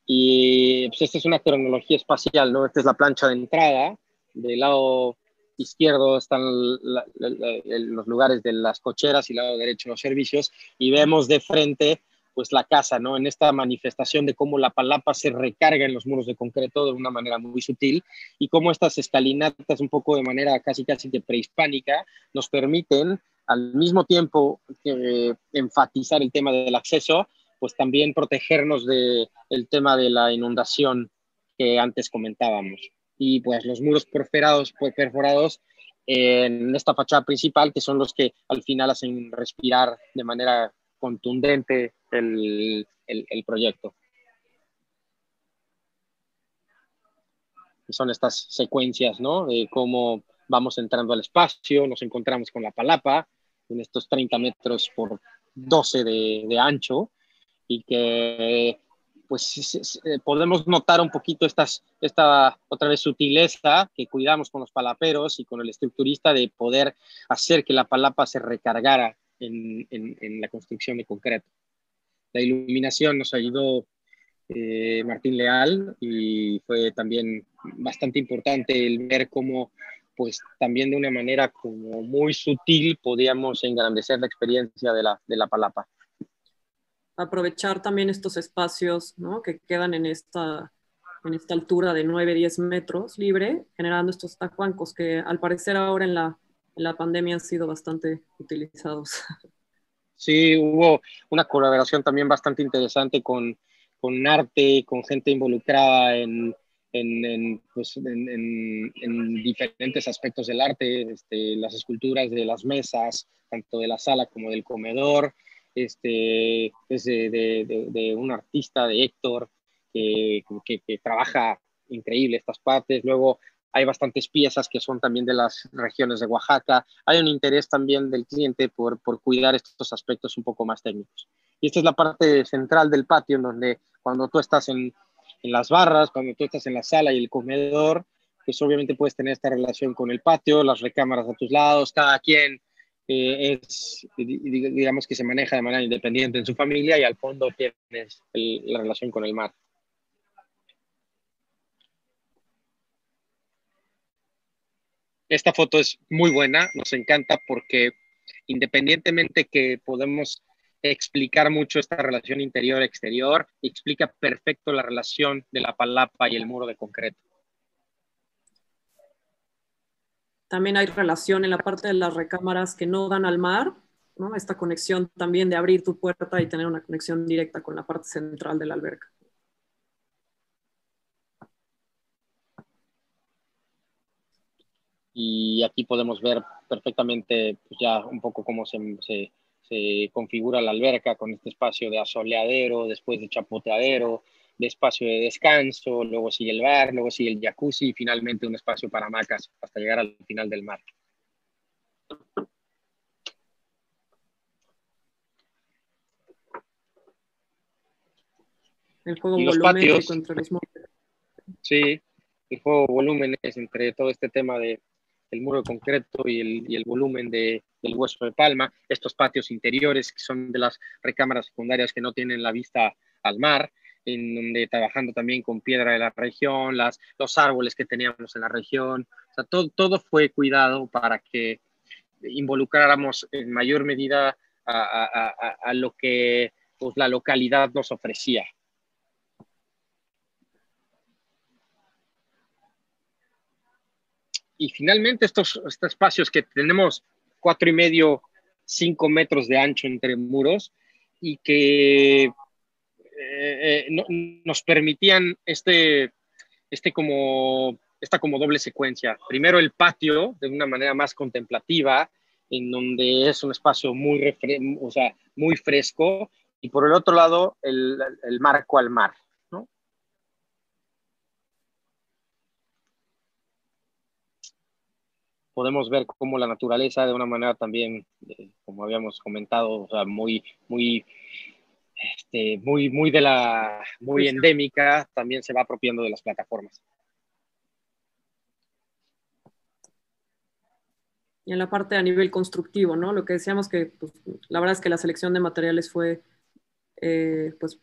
Y pues esta es una cronología espacial, ¿no? Esta es la plancha de entrada. Del lado izquierdo están los lugares de las cocheras y del lado derecho los servicios. Y vemos de frente, pues, la casa, ¿no? En esta manifestación de cómo la palapa se recarga en los muros de concreto de una manera muy sutil, y cómo estas escalinatas, un poco de manera casi que prehispánica, nos permiten al mismo tiempo enfatizar el tema del acceso, pues también protegernos del tema de la inundación que antes comentábamos. Y pues los muros perforados en esta fachada principal, que son los que al final hacen respirar de manera contundente el proyecto. Y son estas secuencias, ¿no? De cómo vamos entrando al espacio, nos encontramos con la palapa en estos 30 metros por 12 de ancho, y que pues podemos notar un poquito esta otra vez sutileza que cuidamos con los palaperos y con el estructurista, de poder hacer que la palapa se recargara en la construcción de concreto. La iluminación nos ayudó Martín Leal, y fue también bastante importante el ver cómo, pues también de una manera como muy sutil, podíamos engrandecer la experiencia de la palapa. aprovechar también estos espacios, ¿no? Que quedan en esta altura de 9-10 metros libre, generando estos tacuancos que al parecer ahora en la pandemia han sido bastante utilizados. Sí, hubo una colaboración también bastante interesante con arte, con gente involucrada pues, en diferentes aspectos del arte, las esculturas de las mesas, tanto de la sala como del comedor, de un artista, de Héctor, que trabaja increíble estas partes. Luego hay bastantes piezas que son también de las regiones de Oaxaca. Hay un interés también del cliente por cuidar estos aspectos un poco más técnicos. Y esta es la parte central del patio, en donde cuando tú estás en las barras, cuando tú estás en la sala y el comedor, pues obviamente puedes tener esta relación con el patio, las recámaras a tus lados, cada quien digamos que se maneja de manera independiente en su familia, y al fondo tienes la relación con el mar. Esta foto es muy buena, nos encanta porque independientemente que podemos explicar mucho esta relación interior-exterior, explica perfecto la relación de la palapa y el muro de concreto. También hay relación en la parte de las recámaras que no dan al mar, ¿no? Esta conexión también de abrir tu puerta y tener una conexión directa con la parte central de la alberca. Y aquí podemos ver perfectamente, pues, ya un poco cómo se configura la alberca, con este espacio de asoleadero, después de chapoteadero, de espacio de descanso, luego sigue el bar, luego sigue el jacuzzi, y finalmente un espacio para hamacas hasta llegar al final del mar. el juego Y los volumétrico patios, entre los muros. sí, el juego de volúmenes entre todo este tema de el muro de concreto y el volumen del hueso de palma, estos patios interiores que son de las recámaras secundarias que no tienen la vista al mar, en donde trabajando también con piedra de la región, los árboles que teníamos en la región, o sea, todo fue cuidado para que involucráramos en mayor medida a lo que pues, la localidad nos ofrecía. Y finalmente estos espacios que tenemos 4,5, 5 metros de ancho entre muros y que nos permitían esta como doble secuencia. Primero el patio de una manera más contemplativa, en donde es un espacio o sea, muy fresco, y por el otro lado el marco al mar, ¿no? Podemos ver cómo la naturaleza de una manera también, como habíamos comentado, o sea, muy endémica, también se va apropiando de las plataformas. Y en la parte a nivel constructivo, ¿no? Lo que decíamos que pues, la verdad es que la selección de materiales fue pues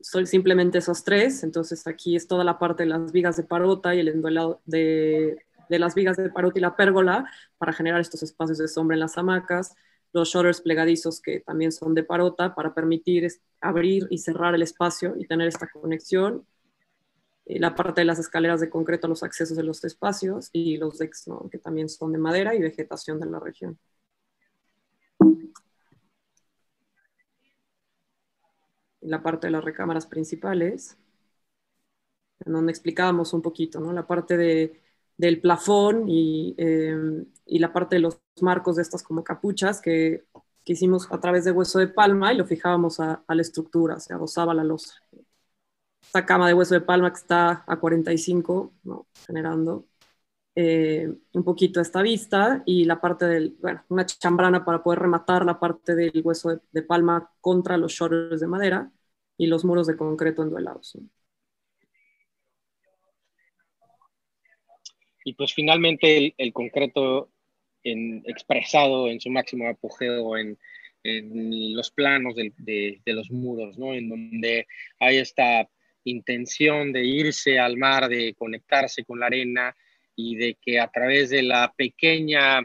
son simplemente esos tres, entonces aquí es toda la parte de las vigas de parota y el enduelado de las vigas de parota y la pérgola para generar estos espacios de sombra en las hamacas, los shutters plegadizos que también son de parota para permitir abrir y cerrar el espacio y tener esta conexión, la parte de las escaleras de concreto a los accesos de los espacios y los decks, ¿no? Que también son de madera y vegetación de la región. La parte de las recámaras principales, en donde explicábamos un poquito, ¿no? La parte del plafón y la parte de los marcos de estas como capuchas que hicimos a través de hueso de palma y lo fijábamos a la estructura, se adosaba la losa. Esta cama de hueso de palma que está a 45, ¿no? Generando un poquito esta vista y la parte una chambrana para poder rematar la parte del hueso de palma contra los shutters de madera y los muros de concreto enduelados, ¿no? Y pues finalmente el concreto expresado en su máximo apogeo en los planos de los muros, ¿no? En donde hay esta intención de irse al mar, de conectarse con la arena y de que a través de la pequeña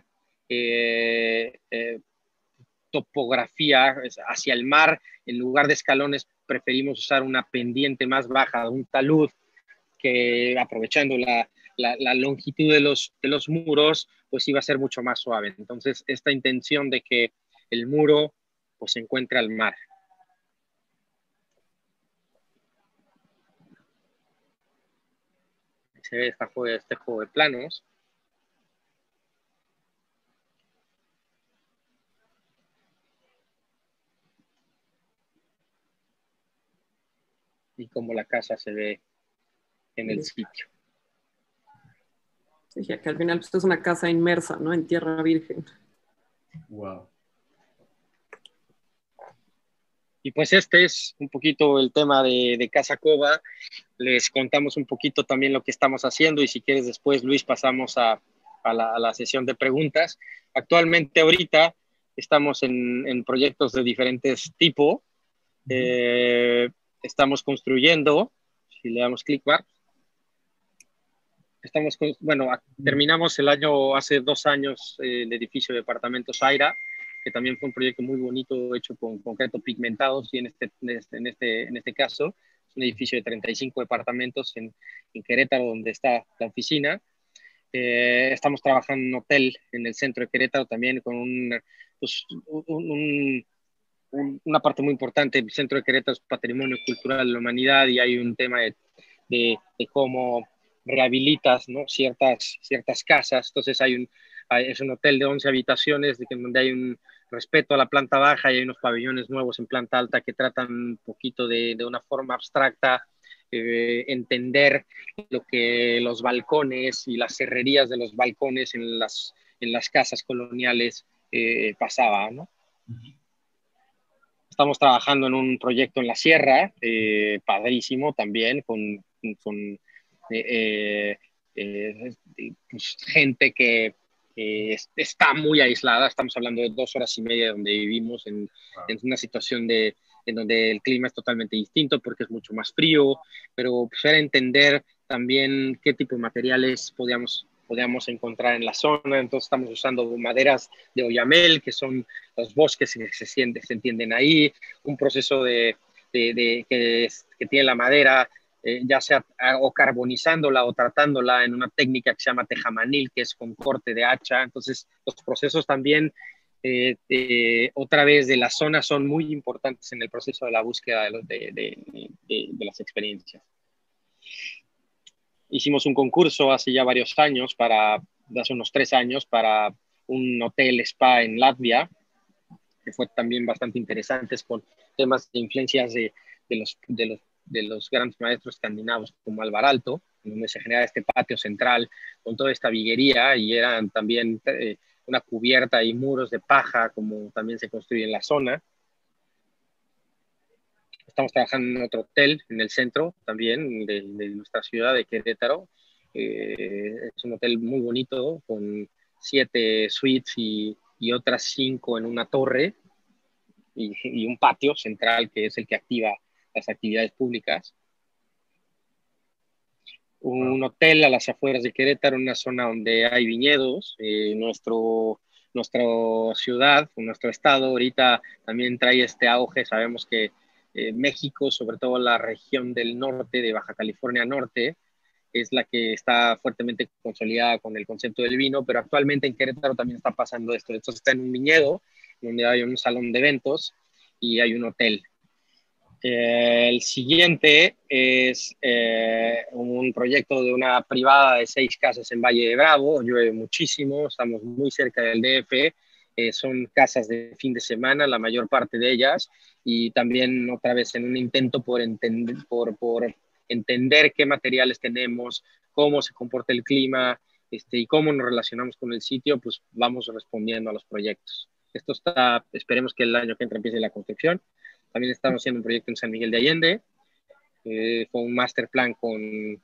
topografía hacia el mar, en lugar de escalones, preferimos usar una pendiente más baja, un talud, que aprovechando la longitud de los muros, pues iba a ser mucho más suave. Entonces, esta intención de que el muro pues se encuentre al mar. Se ve este juego de planos. Y cómo la casa se ve en el sitio. Sí, que al final pues, es una casa inmersa, ¿no? En tierra virgen. Wow. Y pues este es un poquito el tema de Casa Cova. Les contamos un poquito también lo que estamos haciendo y si quieres después, Luis, pasamos a la sesión de preguntas. Actualmente ahorita estamos en proyectos de diferentes tipos. Estamos construyendo, si le damos clic, va. Terminamos el año, hace 2 años, el edificio de departamentos Aira, que también fue un proyecto muy bonito hecho con concreto pigmentado, y en este caso es un edificio de 35 departamentos en Querétaro, donde está la oficina. Estamos trabajando en un hotel en el centro de Querétaro también con una parte muy importante. El centro de Querétaro es patrimonio cultural de la humanidad y hay un tema de cómo rehabilitas, ¿no? ciertas casas. Entonces es un hotel de 11 habitaciones donde hay un respeto a la planta baja y hay unos pabellones nuevos en planta alta que tratan un poquito de una forma abstracta entender lo que los balcones y las serrerías de los balcones en las casas coloniales pasaba, ¿no? Estamos trabajando en un proyecto en la sierra, padrísimo también, con pues, gente que está muy aislada. Estamos hablando de 2 horas y media de donde vivimos, en una situación en donde el clima es totalmente distinto porque es mucho más frío, pero pues, era entender también qué tipo de materiales podíamos encontrar en la zona. Entonces estamos usando maderas de oyamel, que son los bosques que se entienden ahí, un proceso que tiene la madera, ya sea o carbonizándola o tratándola en una técnica que se llama tejamanil, que es con corte de hacha. Entonces, los procesos también, otra vez, de la zona son muy importantes en el proceso de la búsqueda de las experiencias. Hicimos un concurso hace ya varios años, hace unos 3 años, para un hotel spa en Latvia, que fue también bastante interesante, con temas de influencias de los grandes maestros escandinavos como Alvar Aalto, donde se genera este patio central con toda esta viguería, y eran también una cubierta y muros de paja, como también se construye en la zona. Estamos trabajando en otro hotel en el centro también de nuestra ciudad de Querétaro. Es un hotel muy bonito, con 7 suites y otras 5 en una torre, y un patio central que es el que activa las actividades públicas. Un hotel a las afueras de Querétaro, en una zona donde hay viñedos. Nuestra ciudad, nuestro estado ahorita también trae este auge. Sabemos que México, sobre todo la región del norte, de Baja California Norte, es la que está fuertemente consolidada con el concepto del vino, pero actualmente en Querétaro también está pasando esto. Entonces está en un viñedo, donde hay un salón de eventos y hay un hotel. El siguiente es un proyecto de una privada de 6 casas en Valle de Bravo. Llueve muchísimo, estamos muy cerca del DF. Son casas de fin de semana, la mayor parte de ellas, y también otra vez en un intento por entender qué materiales tenemos, cómo se comporta el clima, y cómo nos relacionamos con el sitio, pues vamos respondiendo a los proyectos. Esto está, esperemos que el año que entra empiece la construcción. También estamos haciendo un proyecto en San Miguel de Allende, con un master plan con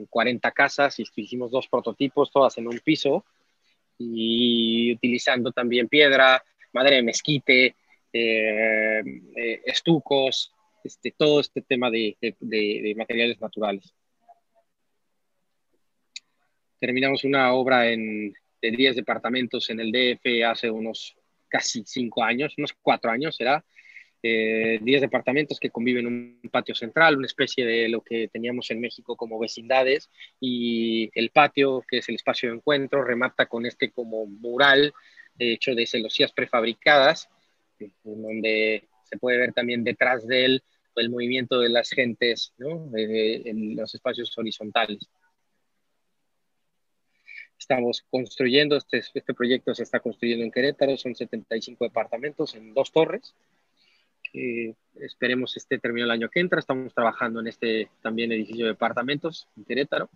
40 casas, y hicimos 2 prototipos, todas en un piso, y utilizando también piedra, madera de mezquite, estucos, todo este tema de materiales naturales. Terminamos una obra de 10 departamentos en el DF hace unos casi 5 años, unos 4 años será. 10 departamentos que conviven en un patio central, una especie de lo que teníamos en México como vecindades, y el patio, que es el espacio de encuentro, remata con este como mural hecho de celosías prefabricadas, donde se puede ver también detrás de él el movimiento de las gentes, ¿no? En los espacios horizontales. Estamos construyendo, este proyecto se está construyendo en Querétaro, son 75 departamentos en 2 torres. Esperemos termine el año que entra. Estamos trabajando en también edificio de departamentos en Querétaro.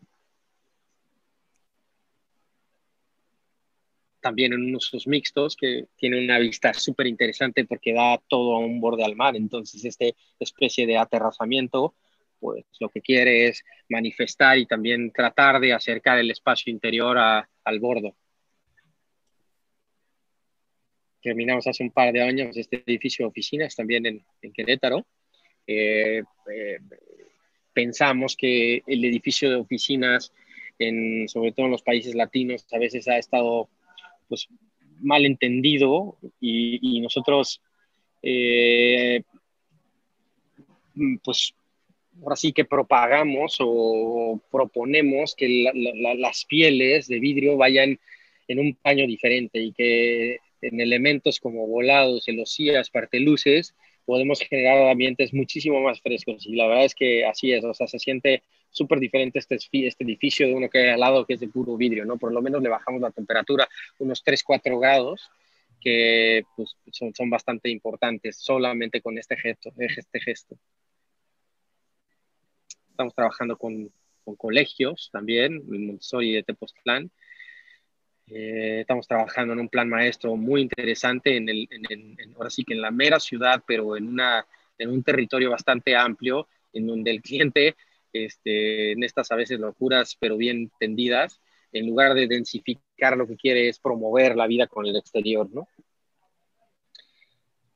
También en unos usos mixtos que tienen una vista súper interesante porque da todo a un borde al mar. Entonces, especie de aterrazamiento, pues lo que quiere es manifestar y también tratar de acercar el espacio interior al bordo. Terminamos hace un par de años este edificio de oficinas también en Querétaro. Pensamos que el edificio de oficinas, sobre todo en los países latinos, a veces ha estado pues mal entendido, y nosotros pues ahora sí que propagamos o proponemos que las pieles de vidrio vayan en un paño diferente, y que en elementos como volados, celosías, parteluces, podemos generar ambientes muchísimo más frescos. Y la verdad es que así es, o sea, se siente súper diferente este edificio de uno que hay al lado, que es de puro vidrio, ¿no? Por lo menos le bajamos la temperatura unos 3-4 grados, que pues, son bastante importantes solamente con este gesto. Estamos trabajando con colegios también, el Montessori de Tepoztlán. Estamos trabajando en un plan maestro muy interesante ahora sí que en la mera ciudad, pero en un territorio bastante amplio, en donde el cliente, en estas a veces locuras, pero bien tendidas, en lugar de densificar, lo que quiere es promover la vida con el exterior, ¿no?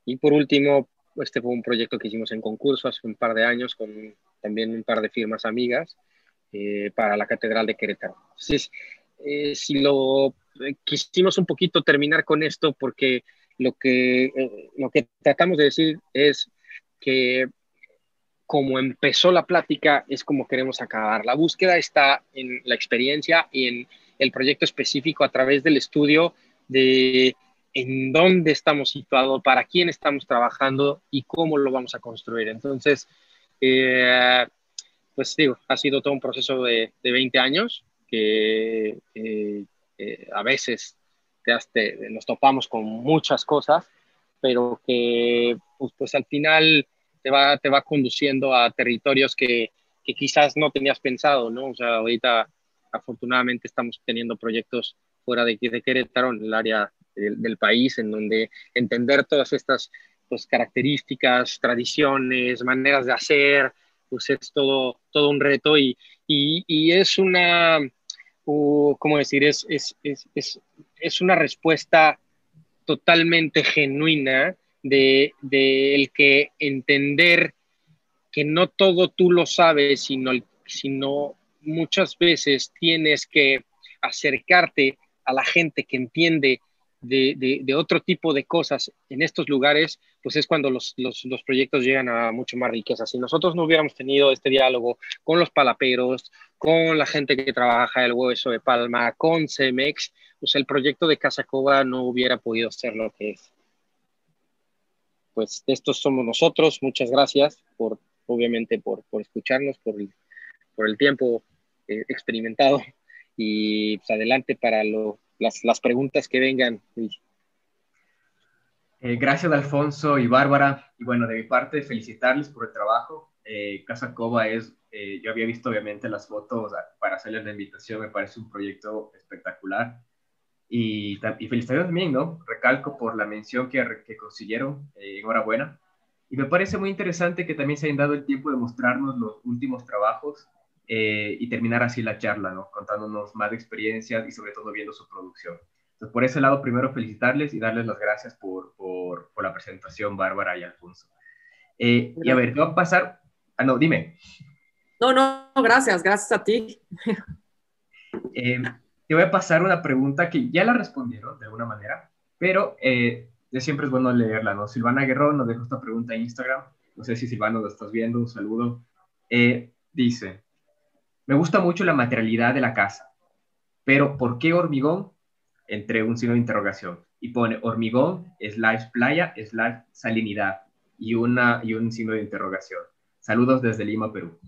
Y por último, este fue un proyecto que hicimos en concurso hace un par de años con también un par de firmas amigas para la Catedral de Querétaro. Entonces, si lo quisimos un poquito terminar con esto porque lo que tratamos de decir es que como empezó la plática es como queremos acabar. La búsqueda está en la experiencia y en el proyecto específico a través del estudio de en dónde estamos situados, para quién estamos trabajando y cómo lo vamos a construir. Entonces, pues digo, ha sido todo un proceso de 20 años que a veces nos topamos con muchas cosas, pero que pues al final te va conduciendo a territorios que quizás no tenías pensado, ¿no? O sea, ahorita afortunadamente estamos teniendo proyectos fuera de Querétaro, en el área del país, en donde entender todas estas pues, características, tradiciones, maneras de hacer, pues es todo un reto y es una, ¿cómo decir? Es una respuesta totalmente genuina de el que entender que no todo tú lo sabes, sino muchas veces tienes que acercarte a la gente que entiende de otro tipo de cosas en estos lugares, pues es cuando los proyectos llegan a mucho más riqueza. Si nosotros no hubiéramos tenido este diálogo con los palaperos, con la gente que trabaja el hueso de palma, con Cemex, pues el proyecto de Casa Coba no hubiera podido ser lo que es. Pues estos somos nosotros. Muchas gracias obviamente por escucharnos, por el tiempo experimentado y pues, adelante para las preguntas que vengan. Gracias, Alfonso y Bárbara. Y bueno, de mi parte, felicitarles por el trabajo. Casa Coba yo había visto obviamente las fotos para hacerles la invitación, me parece un proyecto espectacular. Y felicitarles también, ¿no? Recalco por la mención que consiguieron, enhorabuena. Y me parece muy interesante que también se hayan dado el tiempo de mostrarnos los últimos trabajos y terminar así la charla, ¿no? Contándonos más de experiencias y sobre todo viendo su producción. Entonces, por ese lado, primero felicitarles y darles las gracias por la presentación, Bárbara y Alfonso. Y a ver, ¿qué va a pasar? Ah, no, dime. No, no, gracias, gracias a ti. Te voy a pasar una pregunta que ya la respondieron de alguna manera, pero siempre es bueno leerla, ¿no? Silvana Guerrero nos dejó esta pregunta en Instagram. No sé si Silvana lo estás viendo, un saludo. Dice, me gusta mucho la materialidad de la casa, pero ¿por qué hormigón? Entre un signo de interrogación. Y pone hormigón, slash playa, slash salinidad. Y un signo de interrogación. Saludos desde Lima, Perú.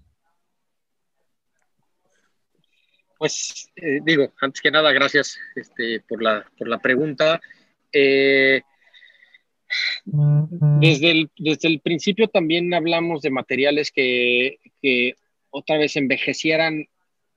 Pues digo, antes que nada, gracias por la pregunta. Desde el principio también hablamos de materiales que otra vez envejecieran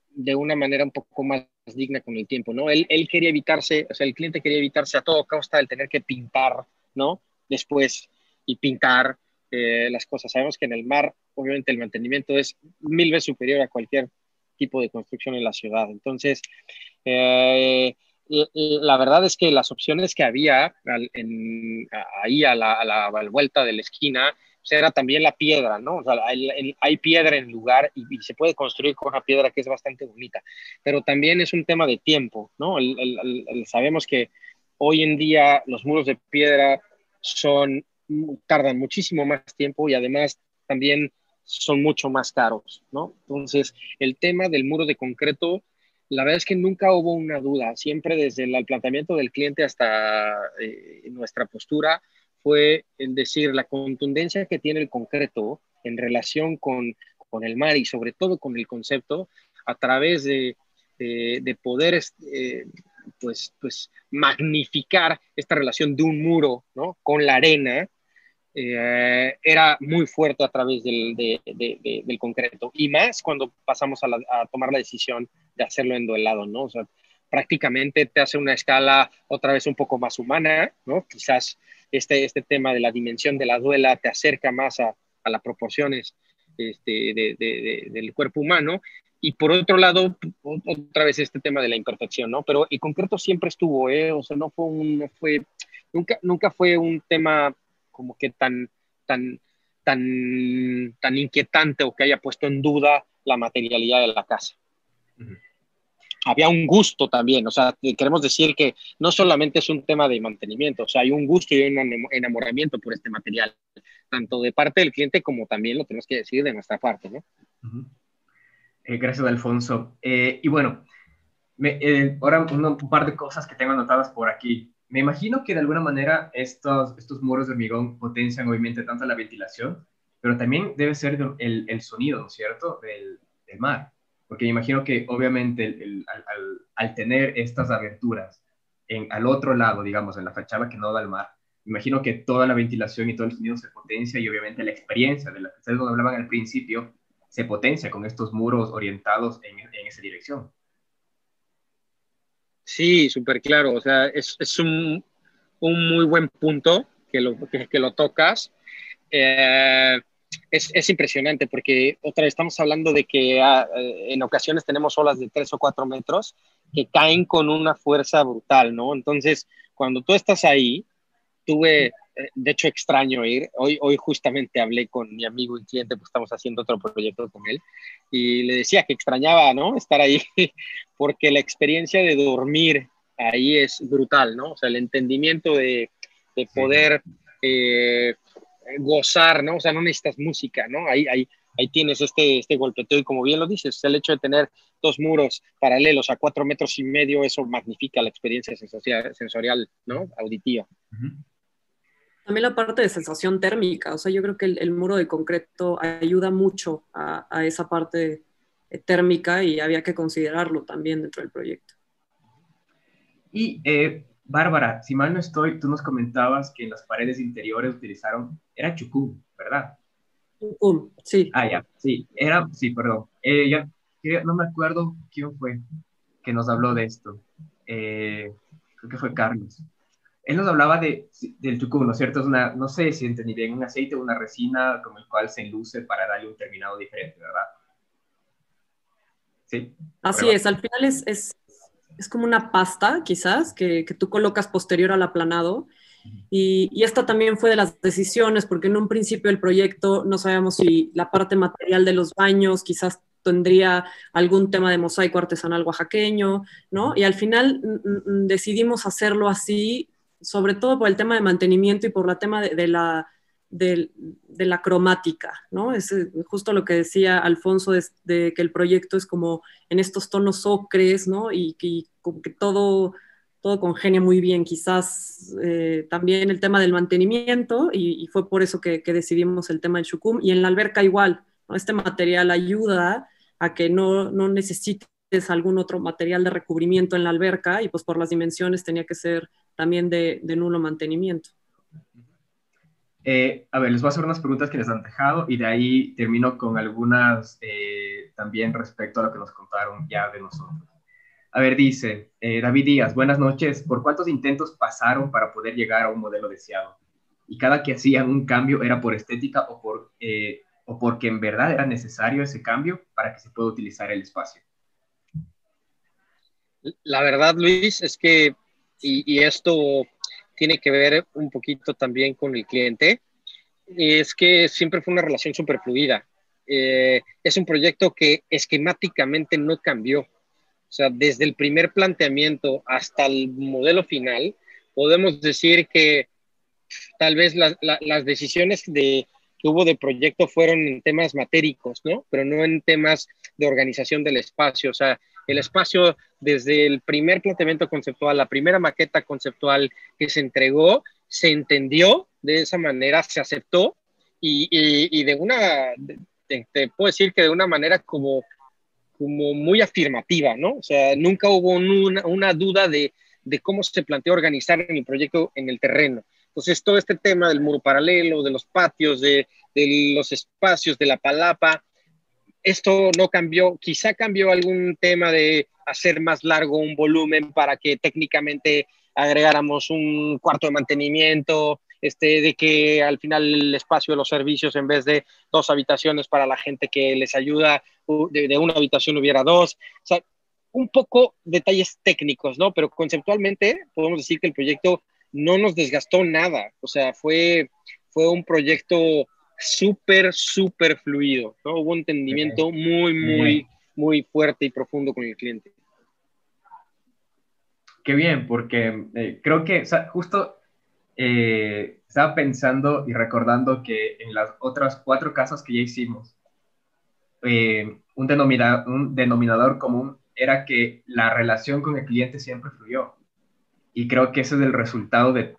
de una manera un poco más digna con el tiempo, ¿no? Él quería evitarse, o sea, el cliente quería evitarse a todo costa el tener que pintar, ¿no? Después y pintar las cosas. Sabemos que en el mar, obviamente, el mantenimiento es 1000 veces superior a cualquier tipo de construcción en la ciudad. Entonces, la verdad es que las opciones que había ahí a la vuelta de la esquina, pues era también la piedra, ¿no? O sea, hay piedra en el lugar y se puede construir con una piedra que es bastante bonita, pero también es un tema de tiempo, ¿no? Sabemos que hoy en día los muros de piedra tardan muchísimo más tiempo y además también son mucho más caros, ¿no? Entonces, el tema del muro de concreto, la verdad es que nunca hubo una duda, siempre desde el planteamiento del cliente hasta nuestra postura fue el decir la contundencia que tiene el concreto en relación con el mar y sobre todo con el concepto a través de poder pues magnificar esta relación de un muro, ¿no? Con la arena, era muy fuerte a través del concreto y más cuando pasamos a tomar la decisión de hacerlo enduelado, ¿no? O sea, prácticamente te hace una escala otra vez un poco más humana, ¿no? Quizás este tema de la dimensión de la duela te acerca más a las proporciones del cuerpo humano. Y por otro lado, otra vez este tema de la imperfección, ¿no? Pero el concreto siempre estuvo, ¿eh? O sea, nunca fue un tema como que tan inquietante o que haya puesto en duda la materialidad de la casa. Ujú. Había un gusto también, o sea, queremos decir que no solamente es un tema de mantenimiento, o sea, hay un gusto y un enamoramiento por este material, tanto de parte del cliente como también lo tenemos que decir de nuestra parte, ¿no? Uh-huh. Gracias, Alfonso. Y bueno, ahora un par de cosas que tengo anotadas por aquí. Me imagino que de alguna manera estos muros de hormigón potencian obviamente tanto la ventilación, pero también debe ser el sonido, ¿no es cierto?, del mar. Porque me imagino que obviamente al tener estas aberturas al otro lado, digamos, en la fachada que no da al mar, me imagino que toda la ventilación y todo el sonido se potencia y obviamente la experiencia de la que ustedes nos hablaban al principio se potencia con estos muros orientados en esa dirección. Sí, súper claro. O sea, es un muy buen punto que lo tocas. Eh, es impresionante porque otra vez estamos hablando de que en ocasiones tenemos olas de 3 o 4 metros que caen con una fuerza brutal, ¿no? Entonces, cuando tú estás ahí, de hecho extraño ir, hoy justamente hablé con mi amigo y cliente, pues estamos haciendo otro proyecto con él, y le decía que extrañaba, ¿no?, estar ahí, porque la experiencia de dormir ahí es brutal, ¿no? O sea, el entendimiento de poder gozar, ¿no? O sea, no necesitas música, ¿no? Ahí tienes este golpeteo y como bien lo dices, el hecho de tener 2 muros paralelos a 4,5 metros, eso magnifica la experiencia sensorial, ¿no? Auditiva. Uh-huh. También la parte de sensación térmica, o sea, yo creo que el muro de concreto ayuda mucho a esa parte térmica y había que considerarlo también dentro del proyecto. Y Bárbara, si mal no estoy, tú nos comentabas que en las paredes interiores utilizaron, era chucum, ¿verdad? Sí. Ah, ya, sí, sí, perdón. No me acuerdo quién fue que nos habló de esto. Creo que fue Carlos. Él nos hablaba del chucum, ¿no es cierto? No sé si entendí bien, un aceite o una resina con el cual se enluce para darle un terminado diferente, ¿verdad? Sí. Así es, al final es como una pasta, quizás, que tú colocas posterior al aplanado. Y esta también fue de las decisiones, porque en un principio del proyecto no sabíamos si la parte material de los baños quizás tendría algún tema de mosaico artesanal oaxaqueño, ¿no? Y al final decidimos hacerlo así, sobre todo por el tema de mantenimiento y por el tema de la cromática, ¿no? Es justo lo que decía Alfonso, de que el proyecto es como en estos tonos ocres, ¿no? Y como que todo congenia muy bien, quizás también el tema del mantenimiento y fue por eso que decidimos el tema del Shukum y en la alberca igual, ¿no? Este material ayuda a que no necesites algún otro material de recubrimiento en la alberca y pues por las dimensiones tenía que ser también de nulo mantenimiento. A ver, les voy a hacer unas preguntas que les han dejado y de ahí termino con algunas también respecto a lo que nos contaron ya de nosotros. A ver, dice David Díaz, buenas noches. ¿Por cuántos intentos pasaron para poder llegar a un modelo deseado? Y cada que hacían un cambio era por estética o porque en verdad era necesario ese cambio para que se pueda utilizar el espacio. La verdad, Luis, es que, y esto tiene que ver un poquito también con el cliente, es que siempre fue una relación súper fluida. Es un proyecto que esquemáticamente no cambió. O sea, desde el primer planteamiento hasta el modelo final, podemos decir que tal vez las decisiones que hubo de proyecto fueron en temas matéricos, ¿no? Pero no en temas de organización del espacio. O sea, el espacio desde el primer planteamiento conceptual, la primera maqueta conceptual que se entregó, se entendió de esa manera, se aceptó y de te puedo decir que de una manera como muy afirmativa, ¿no? O sea, nunca hubo una duda de cómo se planteó organizar el proyecto en el terreno. Entonces, todo este tema del muro paralelo, de los patios, de los espacios, de la palapa, esto no cambió, quizá cambió algún tema de hacer más largo un volumen para que técnicamente agregáramos un cuarto de mantenimiento, de que al final el espacio de los servicios, en vez de 2 habitaciones para la gente que les ayuda, de una habitación hubiera 2. O sea, un poco detalles técnicos, ¿no? Pero conceptualmente podemos decir que el proyecto no nos desgastó nada. O sea, fue un proyecto súper fluido, ¿no? Hubo un entendimiento muy fuerte y profundo con el cliente. Qué bien, porque creo que, o sea, justo estaba pensando y recordando que en las otras 4 casas que ya hicimos, un denominador común era que la relación con el cliente siempre fluyó. Y creo que ese es el resultado de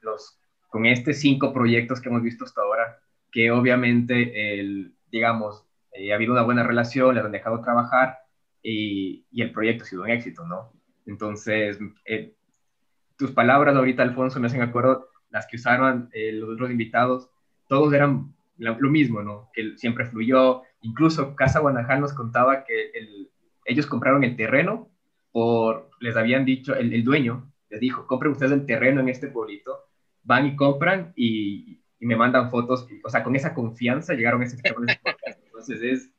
con 5 proyectos que hemos visto hasta ahora, que obviamente, digamos, ha habido una buena relación, le han dejado trabajar y el proyecto ha sido un éxito, ¿no? Entonces, tus palabras ahorita, Alfonso, me hacen acuerdo las que usaron los otros invitados, todos eran lo mismo, ¿no? Que siempre fluyó. Incluso Casa Guanajal nos contaba que ellos compraron el terreno les habían dicho, el dueño les dijo, compren ustedes el terreno en este pueblito, van y compran y me mandan fotos, o sea, con esa confianza llegaron a ese extremo. Entonces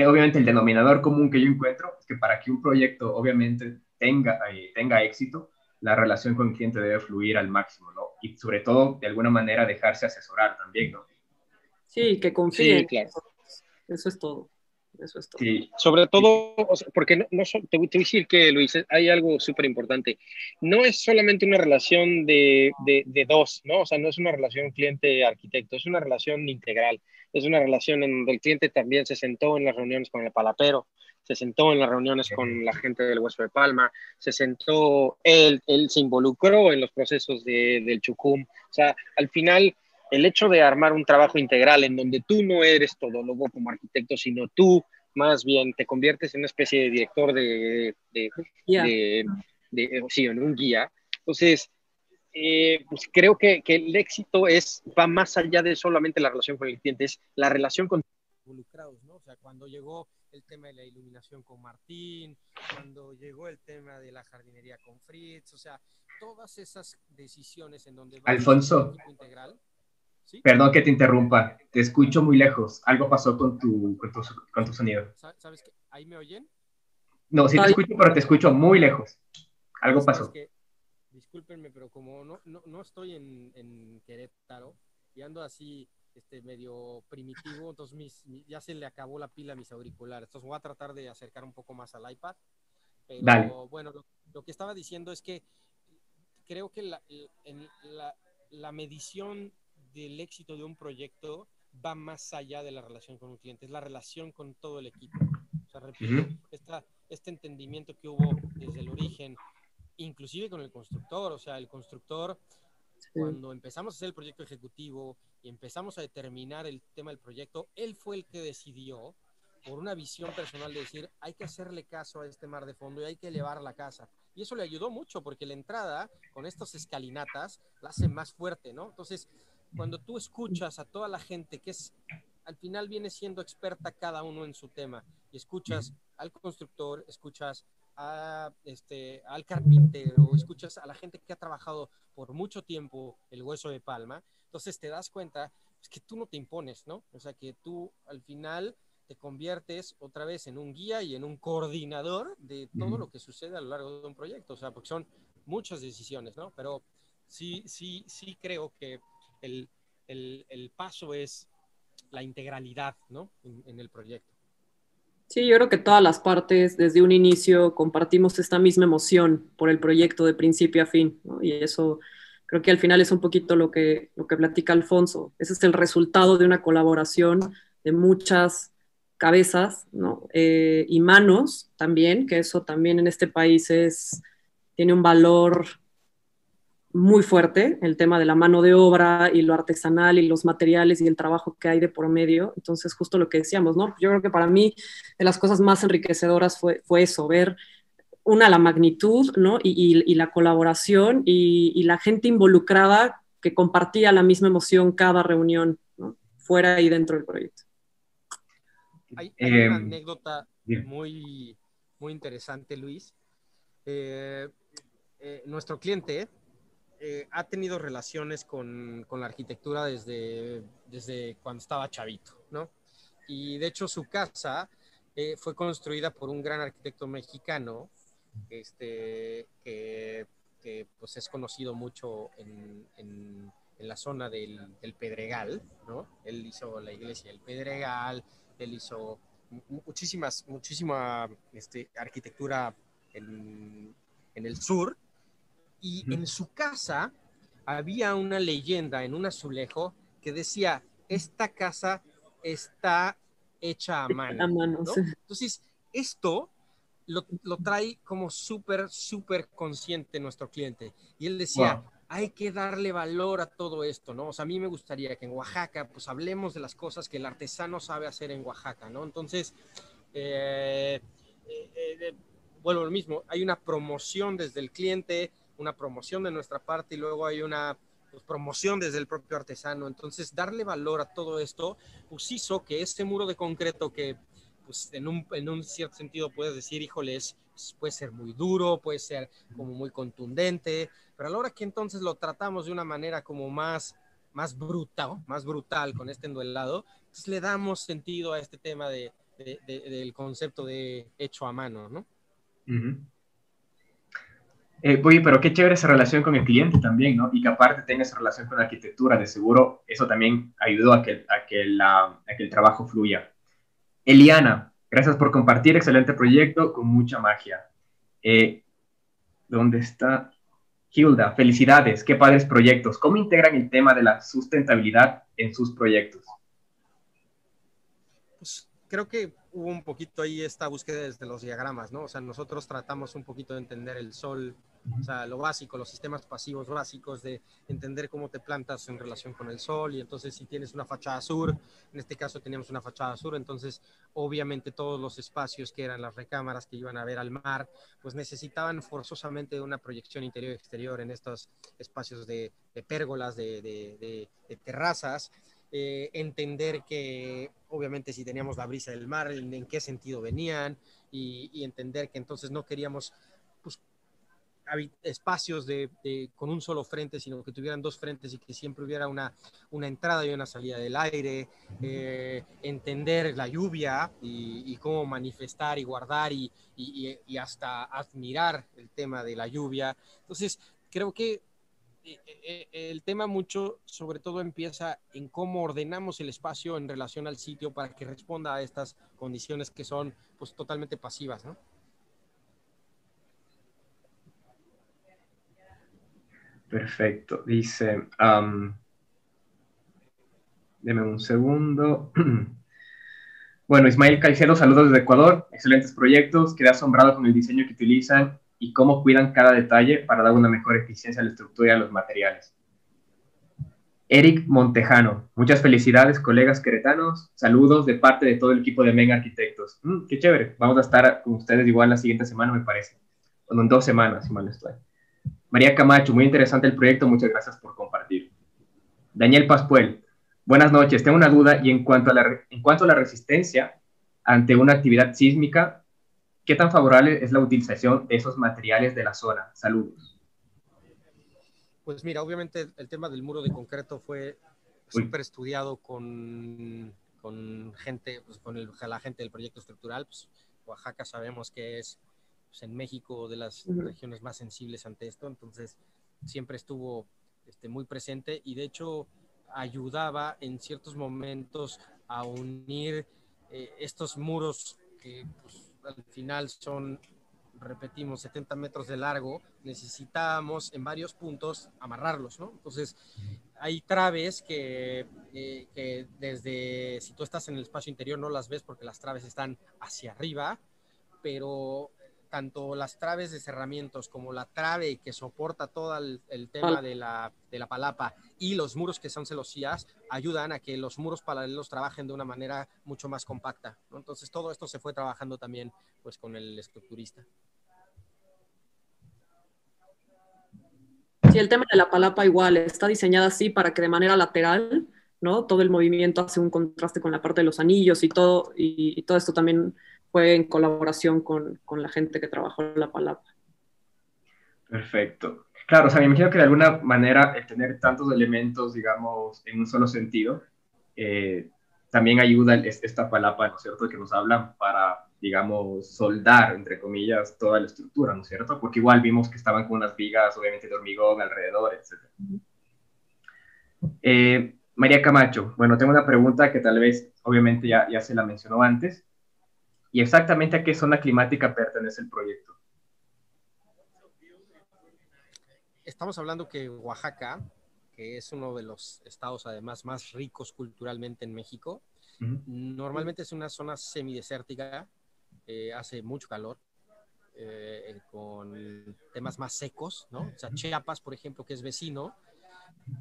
obviamente el denominador común que yo encuentro es que para que un proyecto obviamente tenga éxito, la relación con el cliente debe fluir al máximo, ¿no? Y sobre todo, de alguna manera, dejarse asesorar también, ¿no? Sí, que confíen. Sí, claro. Eso es todo. Eso es todo. Sí. Sobre todo, o sea, porque te voy a decir que, Luis, hay algo súper importante. No es solamente una relación de 2, ¿no? O sea, no es una relación cliente-arquitecto, es una relación integral. Es una relación en donde el cliente también se sentó en las reuniones con el palapero, se sentó en las reuniones con la gente del Hueso de Palma, se sentó, él se involucró en los procesos del Chucum. O sea, al final, el hecho de armar un trabajo integral en donde tú no eres todólogo como arquitecto, sino tú más bien te conviertes en una especie de director sí, en un guía. Entonces, pues creo que el éxito va más allá de solamente la relación con el cliente, es la relación con involucrados, ¿no? O sea, cuando llegó el tema de la iluminación con Martín, cuando llegó el tema de la jardinería con Fritz, o sea, todas esas decisiones en donde vas Alfonso, a un equipo integral. ¿Sí? Perdón que te interrumpa, te escucho muy lejos. Algo pasó con tu sonido. ¿Sabes qué? ¿Ahí me oyen? No, sí te escucho, pero te escucho muy lejos. Algo pasó. Que, discúlpenme, pero como no estoy en Querétaro y ando así medio primitivo, entonces ya se le acabó la pila a mis auriculares. Entonces voy a tratar de acercar un poco más al iPad. Pero Dale. bueno, lo que estaba diciendo es que creo que la medición del éxito de un proyecto va más allá de la relación con un cliente, es la relación con todo el equipo. O sea, repito, este entendimiento que hubo desde el origen, inclusive con el constructor, o sea, el constructor, cuando empezamos a hacer el proyecto ejecutivo y empezamos a determinar el tema del proyecto, él fue el que decidió, por una visión personal, de decir, hay que hacerle caso a este mar de fondo y hay que elevar la casa. Y eso le ayudó mucho, porque la entrada, con estas escalinatas, la hace más fuerte, ¿no? Entonces, cuando tú escuchas a toda la gente que al final viene siendo experta cada uno en su tema, y escuchas al constructor, escuchas al carpintero, escuchas a la gente que ha trabajado por mucho tiempo el Hueso de Palma, entonces te das cuenta que tú no te impones, ¿no? O sea, que tú al final te conviertes otra vez en un guía y en un coordinador de todo lo que sucede a lo largo de un proyecto, o sea, porque son muchas decisiones, ¿no? Pero sí creo que el paso es la integralidad, ¿no? En el proyecto. Sí, yo creo que todas las partes desde un inicio compartimos esta misma emoción por el proyecto de principio a fin, ¿no? Y eso creo que al final es un poquito lo que platica Alfonso. Ese es el resultado de una colaboración de muchas cabezas, ¿no? Y manos también, que eso también en este país tiene un valor muy fuerte, el tema de la mano de obra y lo artesanal y los materiales y el trabajo que hay de por medio. Entonces, justo lo que decíamos, ¿no? Yo creo que para mí de las cosas más enriquecedoras fue eso, ver la magnitud, ¿no? Y la colaboración y la gente involucrada que compartía la misma emoción cada reunión, ¿no? Fuera y dentro del proyecto. Hay una anécdota bien. muy, muy interesante, Luis. Nuestro cliente ha tenido relaciones con la arquitectura desde cuando estaba chavito, ¿no? Y de hecho su casa fue construida por un gran arquitecto mexicano que pues es conocido mucho en la zona del Pedregal, ¿no? Él hizo la iglesia del Pedregal, él hizo muchísima arquitectura en el sur, y en su casa había una leyenda en un azulejo que decía, esta casa está hecha a A mano, manos. ¿no? Entonces, esto lo trae como súper consciente nuestro cliente. Y él decía, Wow. hay que darle valor a todo esto, ¿no? O sea, a mí me gustaría que en Oaxaca, pues hablemos de las cosas que el artesano sabe hacer en Oaxaca, ¿no? Entonces, eh, bueno, lo mismo, hay una promoción desde el cliente, una promoción de nuestra parte y luego hay una pues, promoción desde el propio artesano. Entonces, darle valor a todo esto, pues hizo que este muro de concreto que pues en un cierto sentido puedes decir, híjole, puede ser muy duro, puede ser como muy contundente, pero a la hora que entonces lo tratamos de una manera como más brutal con este enduelado, pues le damos sentido a este tema del concepto de hecho a mano, ¿no? Uh-huh. Oye, pero qué chévere esa relación con el cliente también, ¿no? Y que aparte tenga esa relación con la arquitectura, de seguro eso también ayudó a que el trabajo fluya. Eliana, gracias por compartir, excelente proyecto con mucha magia. Eh, ¿Dónde está? Hilda, felicidades, qué padres proyectos. ¿Cómo integran el tema de la sustentabilidad en sus proyectos? Pues creo que hubo un poquito ahí esta búsqueda desde los diagramas, ¿no? O sea, nosotros tratamos un poquito de entender el sol, o sea, lo básico, los sistemas pasivos básicos, de entender cómo te plantas en relación con el sol, y entonces si tienes una fachada sur, en este caso teníamos una fachada sur, entonces obviamente todos los espacios que eran las recámaras que iban a ver al mar, pues necesitaban forzosamente una proyección interior-exterior en estos espacios de pérgolas, de terrazas, entender que obviamente si teníamos la brisa del mar, en qué sentido venían, y entender que entonces no queríamos pues, espacios con un solo frente, sino que tuvieran dos frentes y que siempre hubiera una entrada y una salida del aire, entender la lluvia y cómo manifestar y guardar y hasta admirar el tema de la lluvia. Entonces, creo que el tema mucho, sobre todo, empieza en cómo ordenamos el espacio en relación al sitio para que responda a estas condiciones que son pues totalmente pasivas, ¿no? Perfecto, dice, deme un segundo. Bueno, Ismael Caicedo, saludos desde Ecuador, excelentes proyectos, quedé asombrado con el diseño que utilizan y cómo cuidan cada detalle para dar una mejor eficiencia a la estructura y a los materiales. Eric Montejano, muchas felicidades, colegas queretanos, saludos de parte de todo el equipo de Mega Arquitectos. Qué chévere, vamos a estar con ustedes igual la siguiente semana, me parece. Bueno, en 2 semanas, si mal no estoy. María Camacho, muy interesante el proyecto, muchas gracias por compartir. Daniel Pascuel, buenas noches, tengo una duda y en cuanto a la resistencia ante una actividad sísmica, ¿qué tan favorable es la utilización de esos materiales de la zona? Saludos. Pues mira, obviamente el tema del muro de concreto fue Uy. súper estudiado con gente, pues la gente del proyecto estructural. Pues Oaxaca sabemos que es pues, en México de las regiones más sensibles ante esto, entonces siempre estuvo muy presente y de hecho ayudaba en ciertos momentos a unir estos muros que pues, al final son, repetimos, 70 metros de largo, necesitábamos en varios puntos amarrarlos, ¿no? Entonces, hay traves que desde, si tú estás en el espacio interior no las ves porque las traves están hacia arriba, pero tanto las traves de cerramientos como la trave que soporta todo el tema de la palapa y los muros que son celosías ayudan a que los muros paralelos trabajen de una manera mucho más compacta, ¿no? Entonces todo esto se fue trabajando también pues con el estructurista. Sí, el tema de la palapa igual está diseñada así para que de manera lateral ¿no? Todo el movimiento hace un contraste con la parte de los anillos y todo esto también fue en colaboración con la gente que trabajó en la palabra. Perfecto. Claro, o sea, me imagino que de alguna manera el tener tantos elementos, digamos, en un solo sentido, eh, también ayuda esta palapa, ¿no es cierto?, que nos hablan para, digamos, soldar, entre comillas, toda la estructura, ¿no es cierto? Porque igual vimos que estaban con unas vigas, obviamente, de hormigón alrededor, etc. María Camacho, bueno, tengo una pregunta que tal vez, obviamente, ya se la mencionó antes, y exactamente a qué zona climática pertenece el proyecto. Estamos hablando que Oaxaca, que es uno de los estados además más ricos culturalmente en México, normalmente es una zona semidesértica, hace mucho calor, con temas más secos, ¿no? O sea, Chiapas, por ejemplo, que es vecino,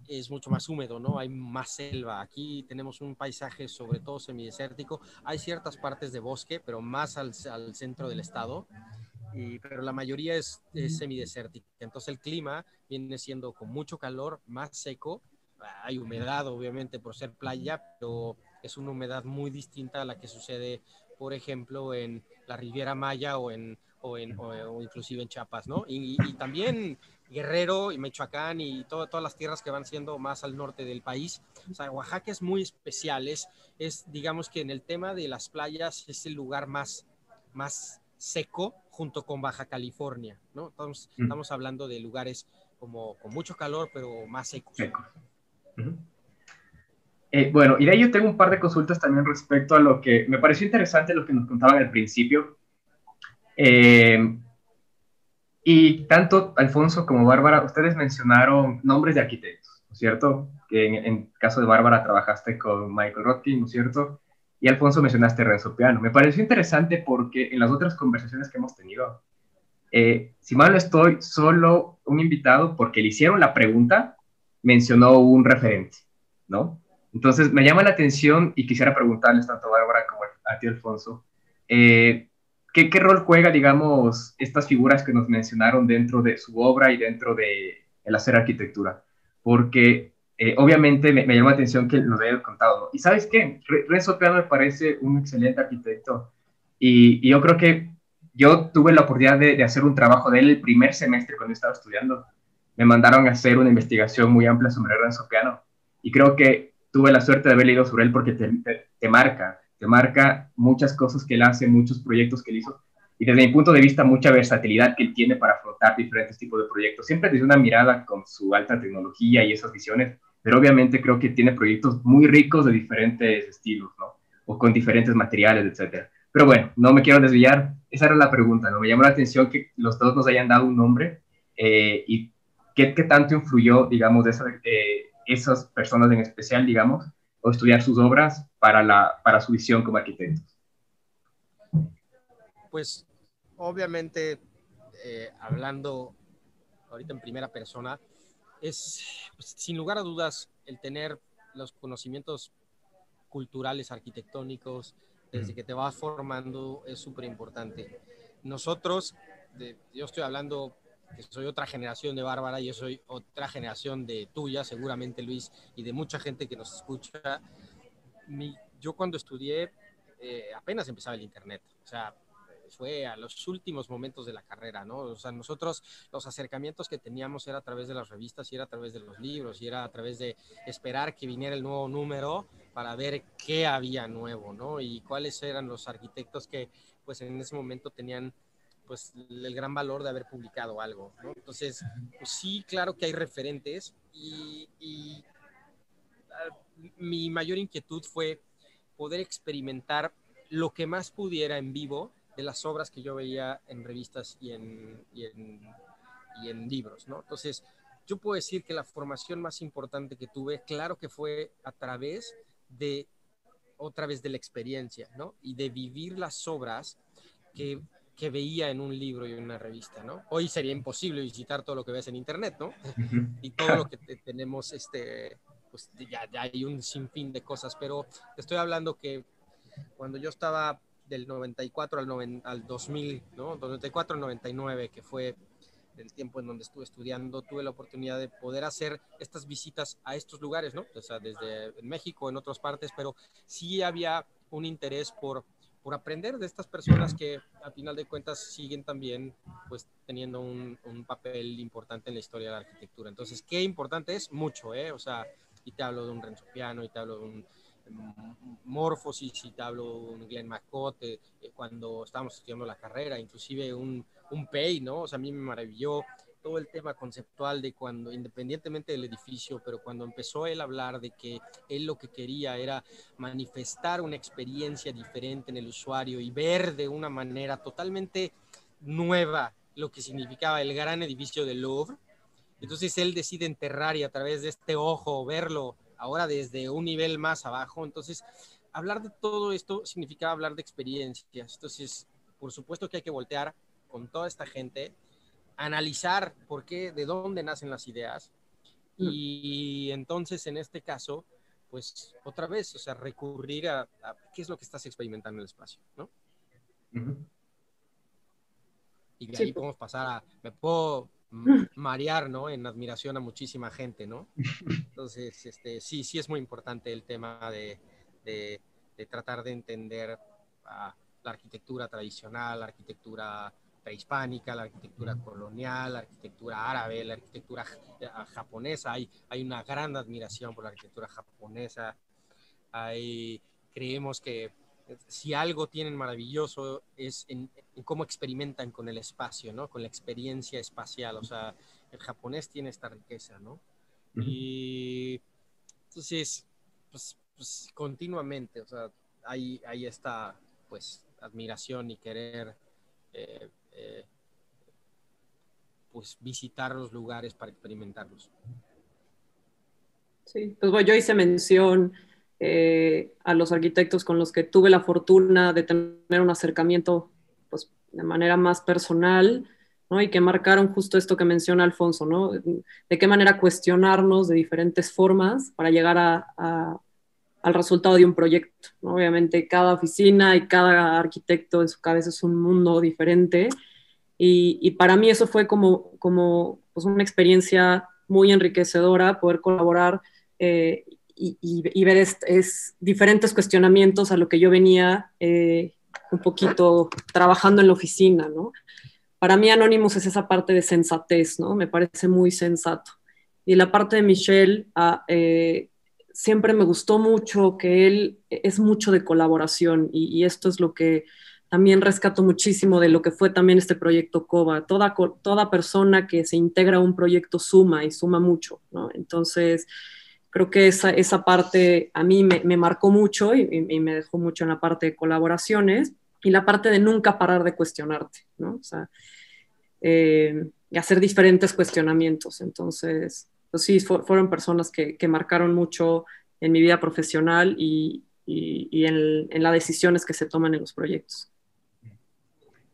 es mucho más húmedo, ¿no? Hay más selva. Aquí tenemos un paisaje sobre todo semidesértico. Hay ciertas partes de bosque, pero más al centro del estado. Pero la mayoría es semidesértica. Entonces el clima viene siendo con mucho calor, más seco. Hay humedad, obviamente, por ser playa, pero es una humedad muy distinta a la que sucede, por ejemplo, en la Riviera Maya o inclusive en Chiapas, ¿no? Y también Guerrero y Michoacán y todas las tierras que van siendo más al norte del país. O sea, Oaxaca es muy especial. Digamos que en el tema de las playas es el lugar más seco junto con Baja California, ¿no? Estamos hablando de lugares como con mucho calor, pero más secos. Secos. Bueno, y de ahí yo tengo un par de consultas también respecto a lo que me pareció interesante lo que nos contaban al principio. Y tanto Alfonso como Bárbara, ustedes mencionaron nombres de arquitectos, ¿no es cierto? Que en caso de Bárbara trabajaste con Michael Rothkin, ¿no es cierto? Y Alfonso mencionaste Renzo Piano. Me pareció interesante porque en las otras conversaciones que hemos tenido, si mal no estoy, solo un invitado, porque le hicieron la pregunta, mencionó un referente, ¿no? Entonces me llama la atención y quisiera preguntarles tanto a Bárbara como a ti, Alfonso, ¿qué rol juega, digamos, estas figuras que nos mencionaron dentro de su obra y dentro de el hacer arquitectura? Porque obviamente me llama la atención que nos hayan contado, ¿no? Y ¿sabes qué? Renzo Piano me parece un excelente arquitecto y yo creo que yo tuve la oportunidad de hacer un trabajo de él el primer semestre cuando estaba estudiando. Me mandaron a hacer una investigación muy amplia sobre Renzo Piano y creo que tuve la suerte de haber leído sobre él porque te marca muchas cosas que él hace, muchos proyectos que él hizo y desde mi punto de vista mucha versatilidad que él tiene para afrontar diferentes tipos de proyectos, siempre desde una mirada con su alta tecnología y esas visiones, pero obviamente creo que tiene proyectos muy ricos de diferentes estilos, ¿no? O con diferentes materiales, etcétera. Pero bueno, no me quiero desviar, esa era la pregunta, ¿no? Me llamó la atención que los dos nos hayan dado un nombre y qué tanto influyó, digamos, esas personas en especial, digamos, o estudiar sus obras para su visión como arquitectos. Pues obviamente, hablando ahorita en primera persona, es pues, sin lugar a dudas el tener los conocimientos culturales, arquitectónicos, desde que te vas formando es súper importante. Nosotros, yo estoy hablando que soy otra generación de Bárbara, yo soy otra generación de tuya, seguramente Luis, y de mucha gente que nos escucha. Yo cuando estudié apenas empezaba el internet, o sea, fue a los últimos momentos de la carrera, ¿no? O sea, nosotros los acercamientos que teníamos era a través de las revistas y era a través de los libros y era a través de esperar que viniera el nuevo número para ver qué había nuevo, ¿no? Y cuáles eran los arquitectos que, pues, en ese momento tenían, pues, el gran valor de haber publicado algo, ¿no? Entonces, pues sí, claro que hay referentes y mi mayor inquietud fue poder experimentar lo que más pudiera en vivo de las obras que yo veía en revistas y en libros, ¿no? Entonces, yo puedo decir que la formación más importante que tuve, claro que fue a través de, otra vez de la experiencia, ¿no? Y de vivir las obras que veía en un libro y en una revista, ¿no? Hoy sería imposible visitar todo lo que ves en internet, ¿no? Y todo lo que tenemos, pues ya hay un sinfín de cosas, pero te estoy hablando que cuando yo estaba del 94 al 2000, ¿no? 94 al 99, que fue del tiempo en donde estuve estudiando, tuve la oportunidad de poder hacer estas visitas a estos lugares, ¿no? O sea, desde México, en otras partes, pero sí había un interés por aprender de estas personas que a final de cuentas siguen también pues teniendo un papel importante en la historia de la arquitectura. Entonces, ¿qué importante es? Mucho, ¿eh? O sea, y te hablo de un Renzo Piano, y te hablo de un Morphosis, y te hablo de un Glenn McCott, cuando estábamos estudiando la carrera, inclusive un Pei, ¿no? O sea, a mí me maravilló todo el tema conceptual de cuando, independientemente del edificio, pero cuando empezó él a hablar de que él lo que quería era manifestar una experiencia diferente en el usuario y ver de una manera totalmente nueva lo que significaba el gran edificio del Louvre. Entonces él decide enterrar y a través de este ojo verlo ahora desde un nivel más abajo. Entonces, hablar de todo esto significaba hablar de experiencias. Entonces, por supuesto que hay que voltear con toda esta gente, analizar por qué, de dónde nacen las ideas, y entonces en este caso, pues otra vez, o sea, recurrir a qué es lo que estás experimentando en el espacio, ¿no? Ujú. Y de Sí, ahí podemos pasar a, me puedo marear, ¿no? En admiración a muchísima gente, ¿no? Entonces, sí, sí es muy importante el tema de, de tratar de entender la arquitectura tradicional, la arquitectura prehispánica, la arquitectura colonial, la arquitectura árabe, la arquitectura japonesa. Hay una gran admiración por la arquitectura japonesa. Creemos que si algo tienen maravilloso es en cómo experimentan con el espacio, ¿no? Con la experiencia espacial. O sea, el japonés tiene esta riqueza, ¿no? Ujú. Y entonces, pues continuamente, o sea, hay esta, pues, admiración y querer, eh, eh, pues, visitar los lugares para experimentarlos. sí. Pues bueno, yo hice mención a los arquitectos con los que tuve la fortuna de tener un acercamiento pues, de manera más personal, ¿no? Y que marcaron justo esto que menciona Alfonso, ¿no? De qué manera cuestionarnos de diferentes formas para llegar al resultado de un proyecto, ¿no? Obviamente cada oficina y cada arquitecto en su cabeza es un mundo diferente y para mí eso fue como pues una experiencia muy enriquecedora poder colaborar y ver diferentes cuestionamientos a lo que yo venía un poquito trabajando en la oficina, ¿no? Para mí Anonymous es esa parte de sensatez, ¿no? Me parece muy sensato. Y la parte de Michelle, siempre me gustó mucho que él es mucho de colaboración y esto es lo que también rescato muchísimo de lo que fue también este proyecto COBA. Toda persona que se integra a un proyecto suma y suma mucho, ¿no? Entonces, creo que esa parte a mí me marcó mucho y me dejó mucho en la parte de colaboraciones y la parte de nunca parar de cuestionarte, ¿no? O sea, y hacer diferentes cuestionamientos. Entonces, pues sí, fueron personas que marcaron mucho en mi vida profesional y en las decisiones que se toman en los proyectos.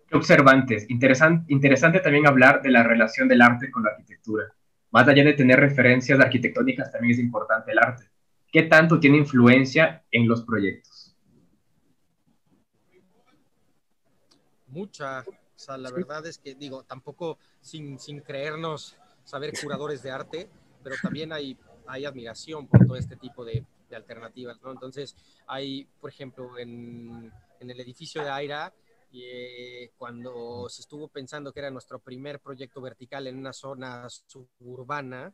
Qué observantes. Interesante también hablar de la relación del arte con la arquitectura. Más allá de tener referencias arquitectónicas, también es importante el arte. ¿Qué tanto tiene influencia en los proyectos? Mucha, o sea, la Sí. verdad es que, digo, tampoco sin creernos saber curadores de arte, pero también hay admiración por todo este tipo de alternativas, ¿no? Entonces, hay, por ejemplo, en el edificio de Aira, cuando se estuvo pensando que era nuestro primer proyecto vertical en una zona suburbana,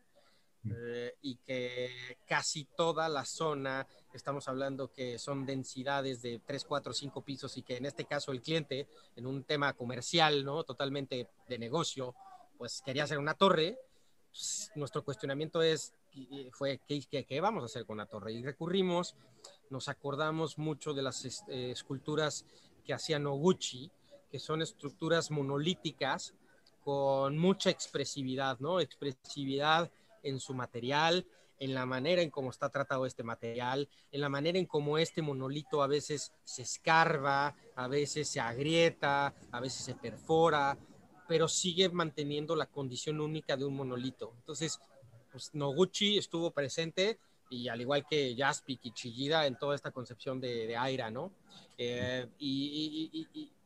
y que casi toda la zona, estamos hablando que son densidades de 3, 4, 5 pisos y que en este caso el cliente, en un tema comercial, ¿no? Totalmente de negocio, pues quería hacer una torre. Pues, nuestro cuestionamiento fue, ¿qué vamos a hacer con la torre? Y recurrimos, nos acordamos mucho de las esculturas que hacía Noguchi, que son estructuras monolíticas con mucha expresividad, ¿no? Expresividad en su material, en la manera en cómo está tratado este material, en la manera en cómo este monolito a veces se escarba, a veces se agrieta, a veces se perfora, pero sigue manteniendo la condición única de un monolito. Entonces, pues Noguchi estuvo presente y al igual que Jaspic y Chillida en toda esta concepción de Aira, ¿no?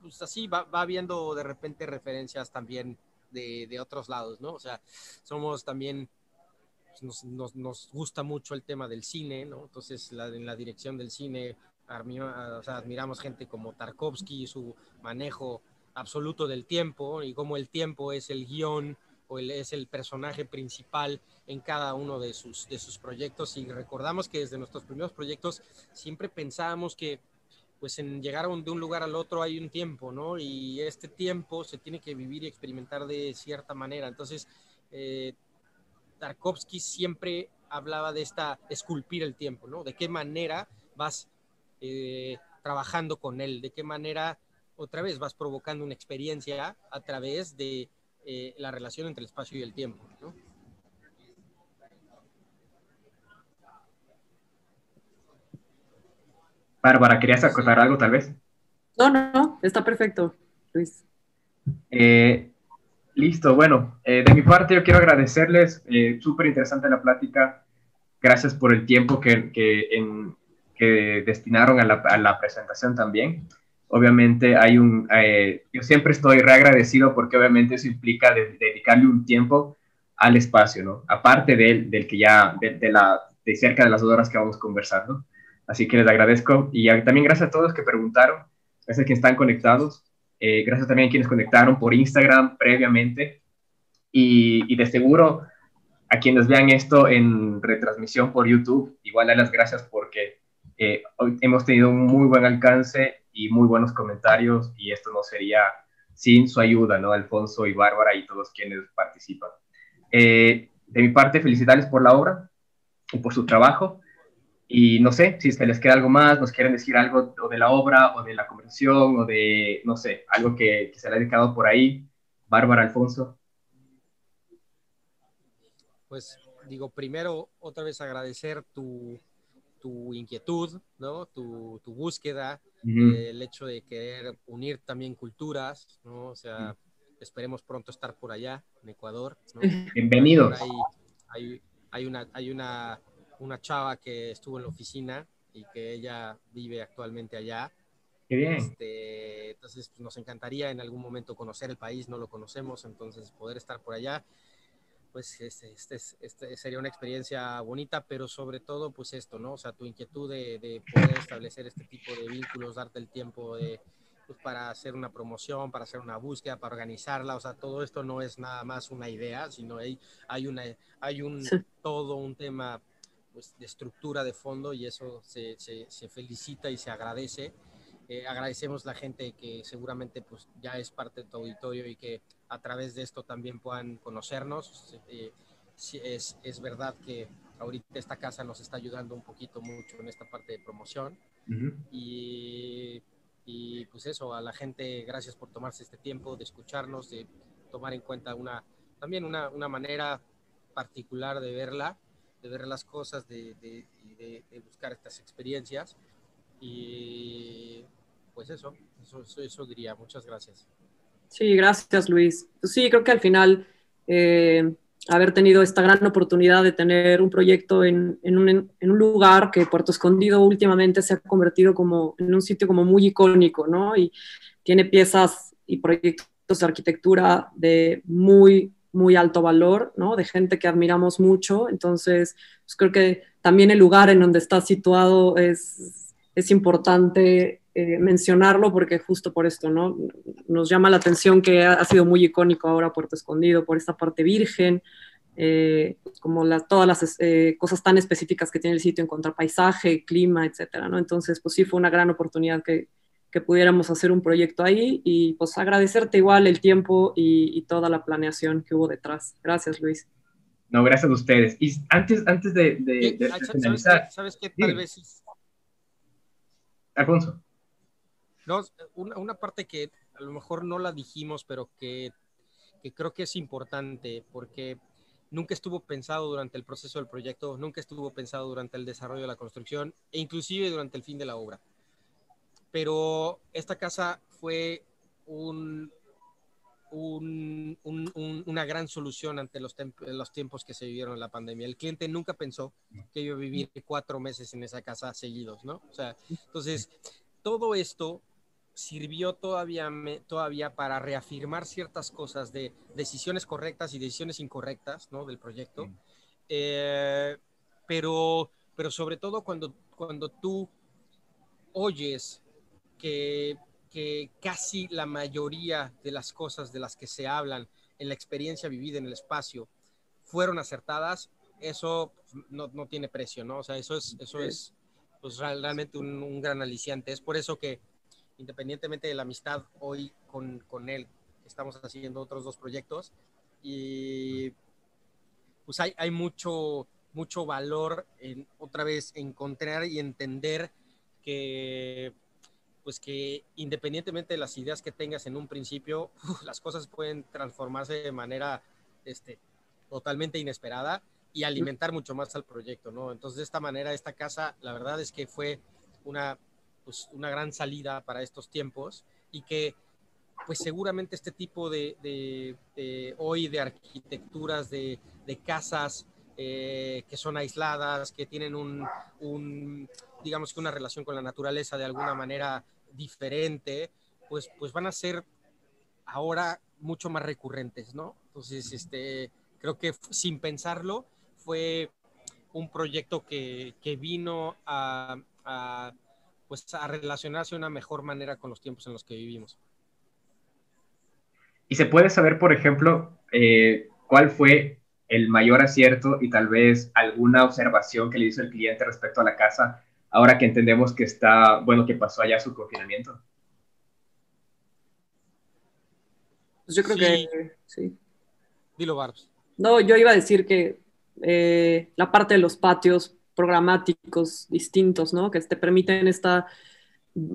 Pues así va viendo de repente referencias también de otros lados, ¿no? O sea, somos también, nos gusta mucho el tema del cine, ¿no? Entonces, en la dirección del cine, o sea, admiramos gente como Tarkovsky y su manejo absoluto del tiempo, y cómo el tiempo es el guión o es el personaje principal en cada uno de sus proyectos. Y recordamos que desde nuestros primeros proyectos siempre pensábamos que pues en llegar de un lugar al otro hay un tiempo, ¿no? Y este tiempo se tiene que vivir y experimentar de cierta manera. Entonces, Tarkovsky siempre hablaba de esculpir el tiempo, ¿no? De qué manera vas trabajando con él, de qué manera otra vez vas provocando una experiencia a través de la relación entre el espacio y el tiempo, ¿no? Bárbara, ¿querías Sí. acotar algo tal vez? No, está perfecto, Luis. Eh, Listo, bueno, de mi parte yo quiero agradecerles, súper interesante la plática, gracias por el tiempo que destinaron a la presentación también. Obviamente yo siempre estoy reagradecido porque obviamente eso implica dedicarle un tiempo al espacio, ¿no? Aparte del que ya, de cerca de las 2 horas que vamos conversando. Así que les agradezco y también gracias a todos que preguntaron, gracias a quienes están conectados, gracias también a quienes conectaron por Instagram previamente y de seguro a quienes vean esto en retransmisión por YouTube, igual dar las gracias porque hoy hemos tenido un muy buen alcance y muy buenos comentarios y esto no sería sin su ayuda, ¿no? Alfonso y Bárbara y todos quienes participan. De mi parte, felicitarles por la obra y por su trabajo. Y no sé si es que les queda algo más, nos quieren decir algo o de la obra o de la conversación o de, no sé, algo que se le ha dedicado por ahí. Bárbara, Alfonso. Pues digo, primero otra vez agradecer tu inquietud, ¿no? Tu búsqueda, Uh -huh. el hecho de querer unir también culturas, ¿no? O sea, esperemos pronto estar por allá, en Ecuador, ¿no? Por Bienvenidos. ahí hay una chava que estuvo en la oficina y que ella vive actualmente allá. Qué bien. Entonces, pues, nos encantaría en algún momento conocer el país, no lo conocemos, entonces poder estar por allá pues sería una experiencia bonita, pero sobre todo pues esto, ¿no? O sea, tu inquietud de poder establecer este tipo de vínculos, darte el tiempo pues, para hacer una promoción, para hacer una búsqueda, para organizarla, o sea, todo esto no es nada más una idea, sino hay Sí. todo un tema pues, de estructura de fondo y eso se felicita y se agradece. Agradecemos la gente que seguramente pues ya es parte de tu auditorio y que a través de esto también puedan conocernos. Es verdad que ahorita esta casa nos está ayudando un poquito mucho en esta parte de promoción. Uh -huh. Y pues eso, a la gente, gracias por tomarse este tiempo de escucharnos, de tomar en cuenta también una manera particular de ver las cosas, de buscar estas experiencias. Y pues eso diría. Muchas gracias. Sí, gracias, Luis. Pues sí, creo que al final haber tenido esta gran oportunidad de tener un proyecto en un lugar que Puerto Escondido últimamente se ha convertido como en un sitio como muy icónico, ¿no? Y tiene piezas y proyectos de arquitectura de muy alto valor, ¿no? De gente que admiramos mucho. Entonces, pues creo que también el lugar en donde está situado es importante mencionarlo porque justo por esto, ¿no? Nos llama la atención que ha sido muy icónico ahora Puerto Escondido por esta parte virgen, como todas las cosas tan específicas que tiene el sitio en cuanto a paisaje, clima, etcétera, ¿no? Entonces, pues sí fue una gran oportunidad que pudiéramos hacer un proyecto ahí y pues agradecerte igual el tiempo y toda la planeación que hubo detrás. Gracias, Luis. No, gracias a ustedes. Y antes de finalizar, ¿Sabes qué? Tal dime, vez, Alfonso. no, una parte que a lo mejor no la dijimos, pero que creo que es importante, porque nunca estuvo pensado durante el proceso del proyecto, nunca estuvo pensado durante el desarrollo de la construcción e inclusive durante el fin de la obra. Pero esta casa fue una gran solución ante los tiempos que se vivieron en la pandemia. El cliente nunca pensó que iba a vivir 4 meses en esa casa seguidos, ¿no? O sea, entonces, todo esto sirvió todavía para reafirmar ciertas cosas de decisiones correctas y decisiones incorrectas, ¿no? Del proyecto. Pero sobre todo cuando tú oyes que casi la mayoría de las cosas de las que se hablan en la experiencia vivida en el espacio fueron acertadas, eso no tiene precio, ¿no? O sea, eso es pues, realmente un gran aliciante. Es por eso que, independientemente de la amistad, hoy con él estamos haciendo otros 2 proyectos y pues hay mucho valor en otra vez encontrar y entender que pues que independientemente de las ideas que tengas en un principio, las cosas pueden transformarse de manera totalmente inesperada y alimentar mucho más al proyecto, ¿no? Entonces, de esta manera, esta casa, la verdad es que fue una gran salida para estos tiempos y que pues seguramente este tipo hoy de arquitecturas, de casas que son aisladas, que tienen digamos que una relación con la naturaleza de alguna manera diferente, pues van a ser ahora mucho más recurrentes, ¿no? Entonces, creo que sin pensarlo fue un proyecto que vino pues a relacionarse de una mejor manera con los tiempos en los que vivimos. Y se puede saber, por ejemplo, cuál fue el mayor acierto y tal vez alguna observación que le hizo el cliente respecto a la casa, ahora que entendemos que que pasó allá su confinamiento. Pues yo creo que sí. Dilo, Barbs. No, yo iba a decir que la parte de los patios programáticos distintos, ¿no? Que te permiten esta,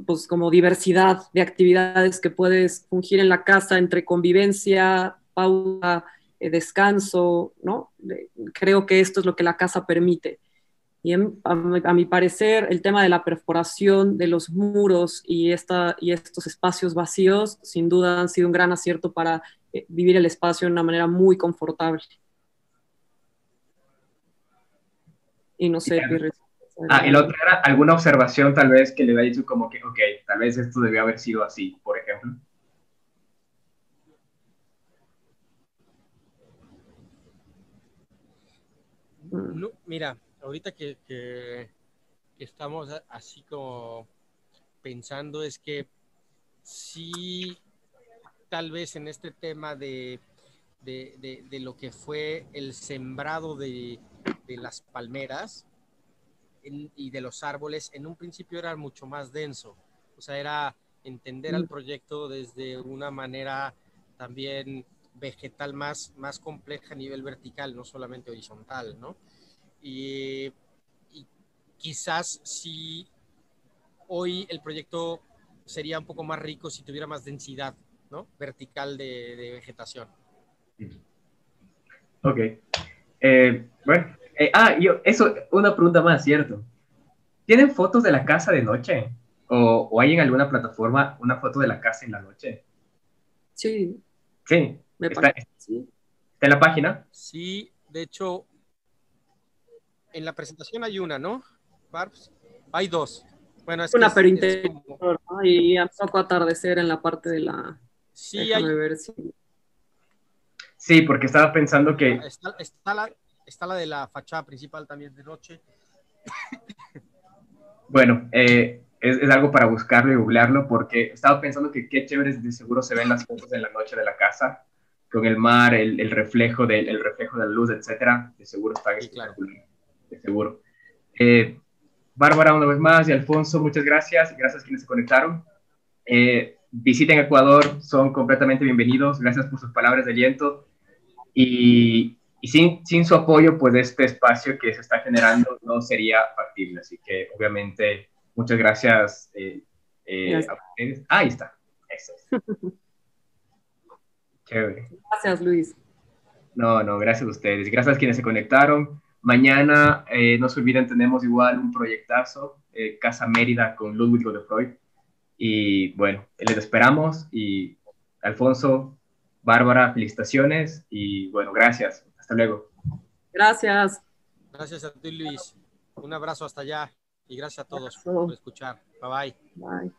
pues, como diversidad de actividades que puedes fungir en la casa entre convivencia, pausa, descanso, ¿no? Creo que esto es lo que la casa permite. Y a mi parecer, el tema de la perforación de los muros y estos espacios vacíos, sin duda han sido un gran acierto para vivir el espacio de una manera muy confortable. Y no sé, Pirres. El otro era alguna observación tal vez que le haya dicho como que, ok, tal vez esto debió haber sido así, por ejemplo. No, mira, ahorita que estamos así como pensando es que sí, tal vez en este tema de lo que fue el sembrado de las palmeras y de los árboles, en un principio era mucho más denso. O sea, era entender al proyecto desde una manera también vegetal más compleja a nivel vertical, no solamente horizontal, ¿no? Y quizás si hoy el proyecto sería un poco más rico si tuviera más densidad, ¿no? Vertical de vegetación. Ok. Bueno. Una pregunta más, ¿cierto? ¿Tienen fotos de la casa de noche? ¿O hay en alguna plataforma una foto de la casa en la noche? Sí. Sí. ¿Está en la página? Sí, de hecho, en la presentación hay una, ¿no, Barbs? Hay 2. Bueno, es una, que pero interior, ¿no? Y a poco atardecer en la parte de la... Sí, déjame ver si... Sí, porque estaba pensando que... Está la de la fachada principal también de noche. Bueno, es algo para buscarlo y googlearlo, porque estaba pensando que qué chéveres de seguro se ven las fotos en la noche de la casa, con el mar, el reflejo de la luz, etcétera. De seguro está espectacular. Claro. De seguro. Bárbara, una vez más, y Alfonso, muchas gracias. Gracias a quienes se conectaron. Visiten Ecuador, son completamente bienvenidos. Gracias por sus palabras de aliento. Y sin su apoyo, pues este espacio que se está generando no sería factible. Así que, obviamente, muchas gracias a ustedes. Ahí está. Eso es. Chévere. Gracias, Luis. No, gracias a ustedes. Gracias a quienes se conectaron. Mañana, no se olviden, tenemos igual un proyectazo, Casa Mérida con Ludwig Godefroy. Y bueno, les esperamos. Y Alfonso, Bárbara, felicitaciones. Y bueno, gracias. Hasta luego. Gracias. Gracias a ti, Luis. Un abrazo hasta allá. Y gracias a todos por escuchar. Bye bye. Bye.